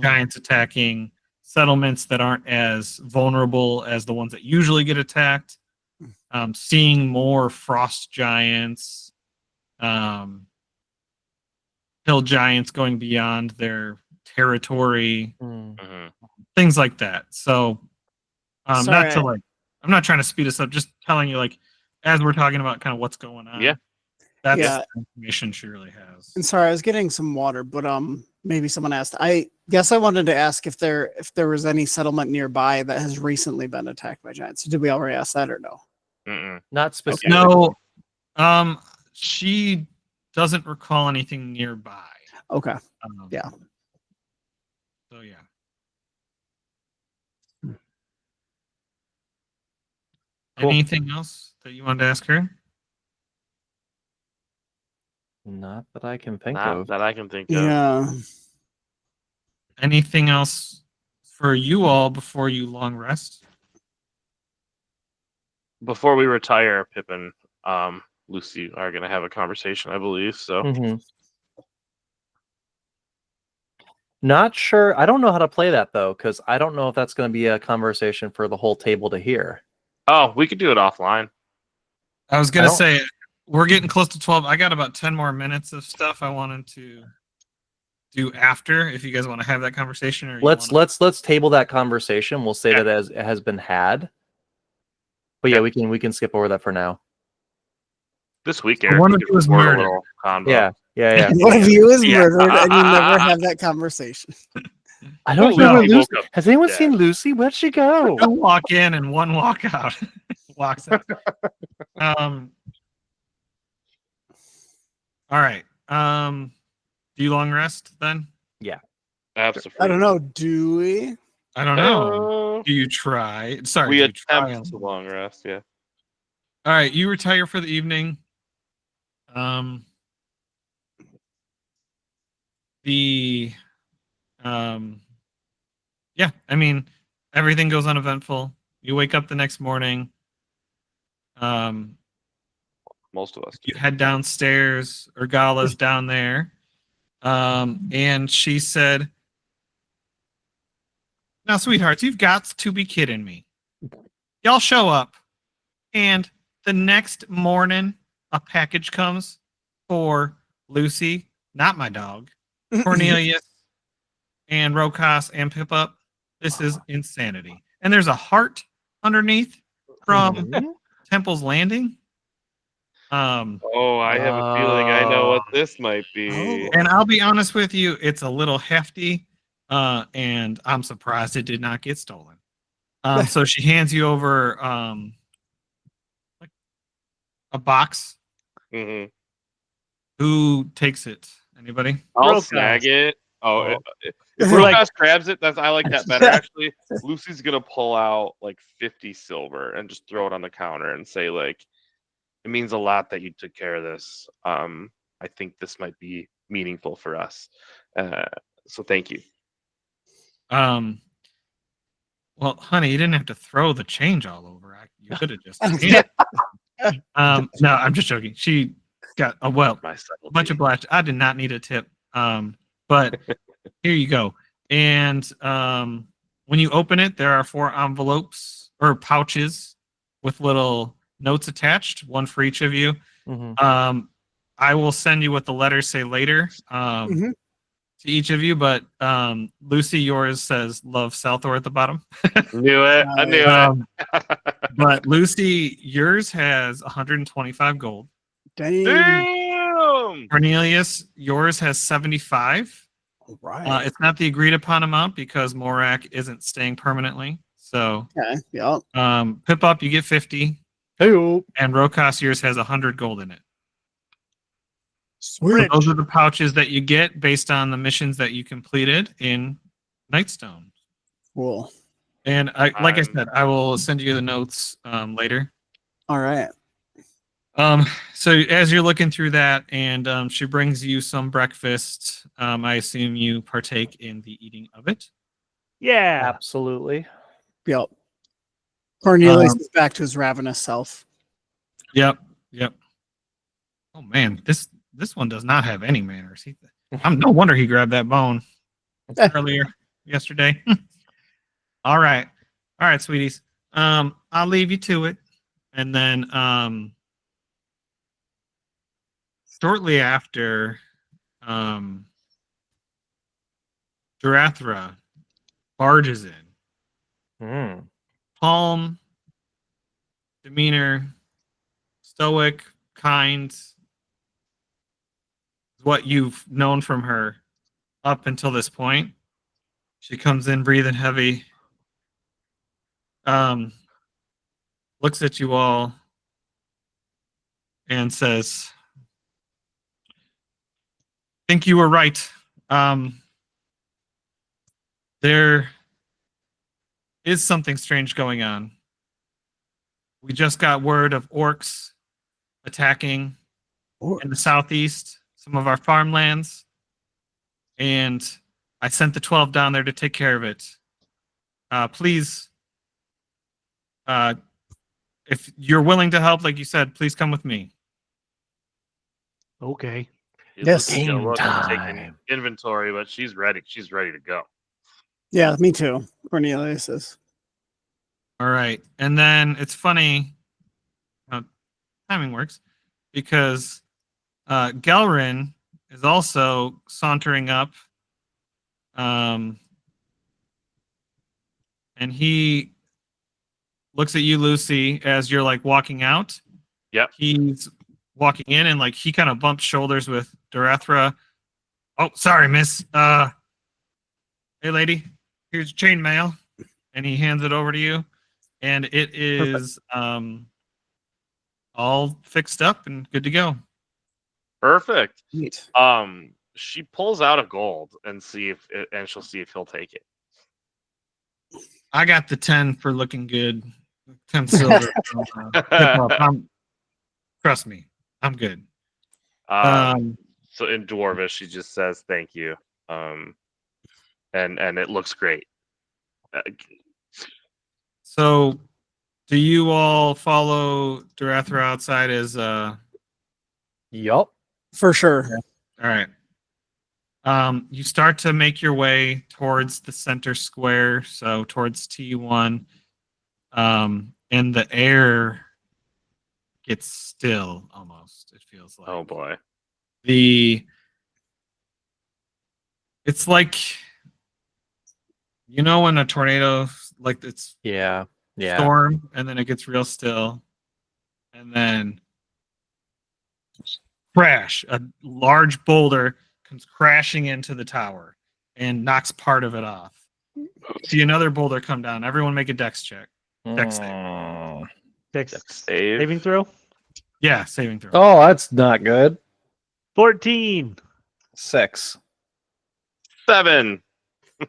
giants attacking settlements that aren't as vulnerable as the ones that usually get attacked. Seeing more frost giants, hill giants going beyond their territory, things like that. So, I'm not trying to speed us up, just telling you, like, as we're talking about kind of what's going on. Yeah. That's Yeah. the information she really has. And sorry, I was getting some water, but maybe someone asked. I guess I wanted to ask if there was any settlement nearby that has recently been attacked by giants. Did we already ask that or no? Mm-mm. Not specifically. No, she doesn't recall anything nearby. Okay. Yeah. So yeah. Cool. Anything else that you wanted to ask her? Not that I can think Not of. that I can think of. Yeah. Anything else for you all before you long rest? Before we retire, Pip and Lucy are going to have a conversation, I believe. So Mhm. Not sure. I don't know how to play that though, because I don't know if that's going to be a conversation for the whole table to hear. oh, we could do it offline. I was I gonna don't- say we're getting close to 12. I got about 10 more minutes of stuff I wanted to do after. If you guys want to have that conversation, or you Let's wanna... let's table that conversation. We'll say Yeah. that as it has been had. But yeah, we can skip over that for now. This week, So Eric, one we of could you is record a murdered. little convo. Yeah. One of you is Yeah. murdered, and you never have that conversation. I don't No. know where He Lucy. woke up Has anyone dead. seen Lucy? Where'd she go? Two walk in and one walk out. Walks out. All right. Do you long rest then? Absolutely. I don't know. Do we? I don't know. Do you try? Sorry, We do you try attempt to long rest. Yeah. All right, you retire for the evening. Yeah, I mean, everything goes uneventful. You wake up the next morning. Most of us do. You head downstairs. Urgala's down there. And she said, "Now, sweethearts, you've got to be kidding me. Y'all show up, and the next morning, a package comes for Lucy, not my dog, Cornelius, and Rokas and Pip Up. This is insanity. And there's a heart underneath from Mhm. Temple's Landing. Oh, I have a feeling I know what this might be. And I'll be honest with you, it's a little hefty, and I'm surprised it did not get stolen. So she hands you over like a box. Mhm. Who takes it? Anybody? I'll Rokas. snag it. Oh. If We're Rokas like- grabs it, I like that better actually. Lucy's gonna pull out like 50 silver and just throw it on the counter and say like, "It means a lot that you took care of this. I think this might be meaningful for us. So thank you." Well, honey, you didn't have to throw the change all over. You could have just. No, I'm just joking. She got a My bunch of black. I did not need a tip. But here you go. And when you open it, there are 4 envelopes or pouches with little notes attached, one for each of you. Mhm. I will send you what the letters say later. Mhm. To each of you, but Lucy, yours says "Love Southor" at the bottom. Knew it. I knew it. But Lucy, yours has 125 gold. Dang. Damn. Cornelius, yours has 75. All right. It's not the agreed upon amount because Morak isn't staying permanently. So, Okay. Yeah. Pip Up, you get 50, Hey-o. and Rokas, yours has 100 gold in it. So Sweet. those are the pouches that you get based on the missions that you completed in Nightstone. Cool. And like I I'm- said, I will send you the notes later. All right. So as you're looking through that, and she brings you some breakfast, I assume you partake in the eating of it. Yeah. Absolutely. Yep. Cornelius is back to his ravenous self. Yep. Oh man, this one does not have any manners. I'm no wonder he grabbed that bone earlier yesterday. All right, sweeties. I'll leave you to it, and then shortly after, Durathra barges in. Mm. Calm, demeanor, stoic, kind, what you've known from her up until this point. She comes in breathing heavy. Looks at you all and says, think you were right. There is something strange going on. We just got word of orcs attacking in the southeast, some of our farmlands, and I sent the 12 down there to take care of it. Please, if you're willing to help, like you said, please come with me. Okay. Yes. Lucy's gonna Game look and take an time. inventory, but she's ready. She's ready to go. Yeah, me too. Cornelius is. All right. And then it's funny how timing works because Gelrin is also sauntering up. And he looks at you, Lucy, as you're like walking out. Yep. He's walking in and like he kind of bumps shoulders with Durethra. Oh, sorry, miss. Hey, lady, here's chain mail. And he hands it over to you. And it is all fixed up and good to go. Perfect. Neat. She pulls out a gold and she'll see if he'll take it. I got the 10 for looking good. 10 silver. Trust me, I'm good. So in Dwarvish, she just says thank you. And it looks great. So, do you all follow Durethra outside as Yup. For sure. all right. You start to make your way towards the center square, so towards T1. And the air gets still almost, it feels like. Oh boy. It's like, you know, when a tornado, like it's Yeah. Yeah. storm, and then it gets real still, and then crash. A large boulder comes crashing into the tower and knocks part of it off. See another boulder come down. Everyone make a dex check. Dex save. Dex Save. saving throw. Yeah, saving throw. Oh, that's not good. 14. 6. 7. All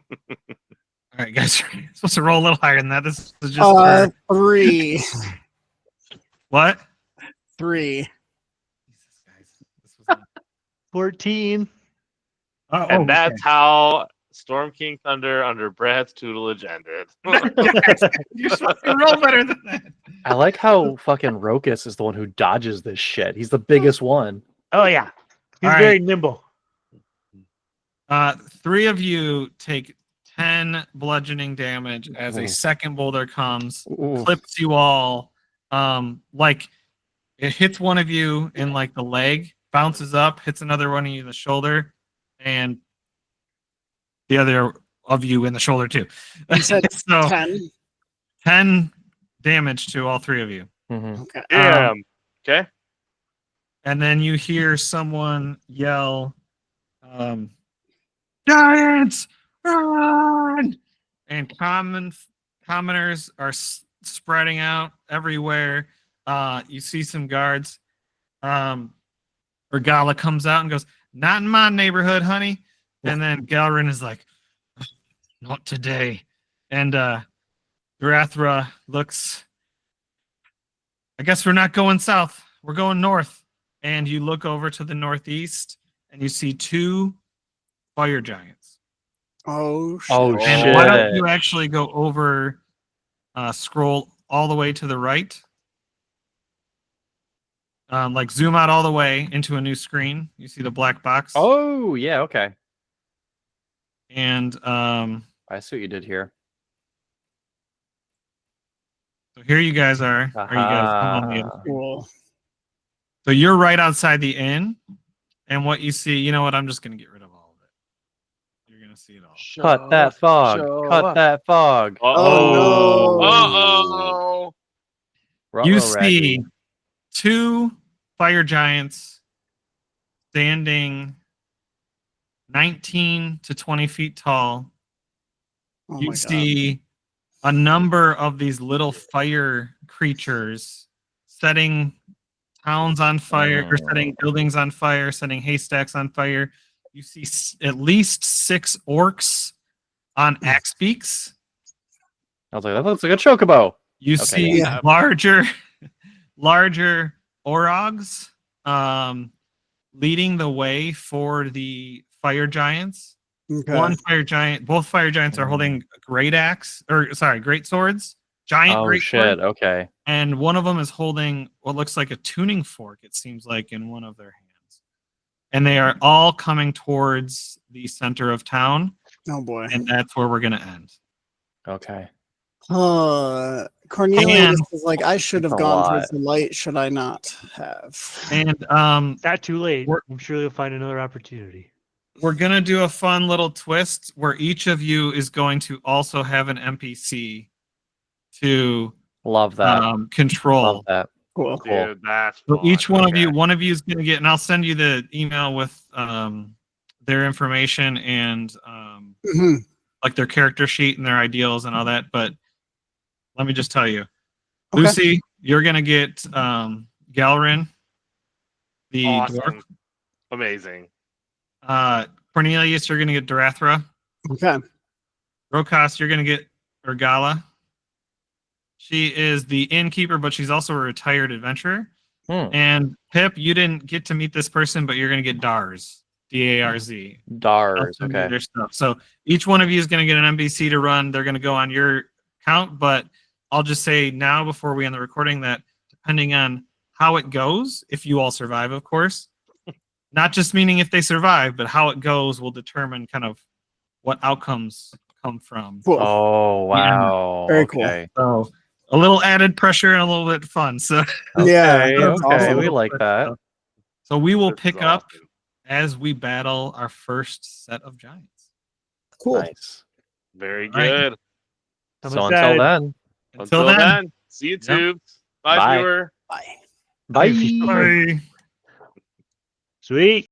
right, guys, you're supposed to roll a little higher than that. This is just for... 3. What? 3. Jesus, guys. This was 14. And that's how Storm King Thunder under Brad's tutelage ended. You're supposed to roll better than that. I like how fucking Rokus is the one who dodges this shit. He's the biggest one. Oh yeah, he's All very right. nimble. 3 of you take 10 bludgeoning damage as a Ooh. second boulder comes, Ooh. clips you all. Like it hits one of you in like the leg, bounces up, hits another one of you in the shoulder, and the other of you in the shoulder too. You said so 10. 10 damage to all 3 of you. Mhm. Okay. Damn. Okay. And then you hear someone yell, "Giants, run!" And commoners are spreading out everywhere. You see some guards. Regala comes out and goes, "Not in my neighborhood, honey." And then Galrin is like, "Not today." And Durethra looks, "I guess we're not going south. We're going north." And you look over to the northeast and you see 2 fire giants. Oh, shit. Oh, And why don't shit. you actually go over, scroll all the way to the right? Like zoom out all the way into a new screen. You see the black box. Oh, yeah, okay. And I see what you did here. so here you guys are. Are you guys? I'm on the other Aha. screen. Cool. So you're right outside the inn, and what you see, you know what? I'm just gonna get rid of all of it. You're gonna see it all. Cut that fog. Cut that fog. Oh, no. Uh-oh. You Ruh-roh, see Raggy. 2 fire giants standing 19 to 20 feet tall. Oh You my god. see a number of these little fire creatures setting towns on fire, or setting buildings on fire, setting haystacks on fire. You see at least 6 orcs on axe beaks. I was like, that looks like a chocobo. You Okay, see yeah. larger orogs leading the way for the fire giants. Okay. Both fire giants are holding great swords, giant Oh great shit! swords, Okay. and one of them is holding what looks like a tuning fork. It seems like in one of their hands, and they are all coming towards the center of town, Oh boy. and that's where we're gonna end. Okay. Cornelius And- is like, I should have A gone lot. towards the light. Should I not have? And It's not too late. We're- I'm sure you'll find another opportunity. we're gonna do a fun little twist where each of you is going to also have an NPC to Love that. control. Love that. Cool. Cool. Dude, that's So fun. each one of Okay. you, one of you is going to get, and I'll send you the email with their information and Mhm. like their character sheet and their ideals and all that. But let me just tell you, Okay. Lucy, you're going to get Galrin, the Awesome. dwarf. Amazing. Cornelius, you're going to get Darathra. Okay. Rokas, you're going to get Urgala. She is the innkeeper, but she's also a retired adventurer. And Pip, you didn't get to meet this person, but you're going to get Darz, D-A-R-Z. Dars. I'll send you Okay. their stuff. So each one of you is going to get an NPC to run. They're going to go on your count, but I'll just say now before we end the recording that depending on how it goes, if you all survive, of course, not just meaning if they survive, but how it goes will determine kind of what outcomes come from. Cool. Oh wow. Very cool. Okay. So a little added pressure and a little bit fun. So Yeah. Okay. That's Okay. awesome. We like that. So we will This is pick up awesome. as we battle our first set of giants. Cool. Nice. Very All right. good. I'm So excited. until then, Until then, see you, tubes. Bye, Bye. viewer. Bye. bye. bye. Sweet.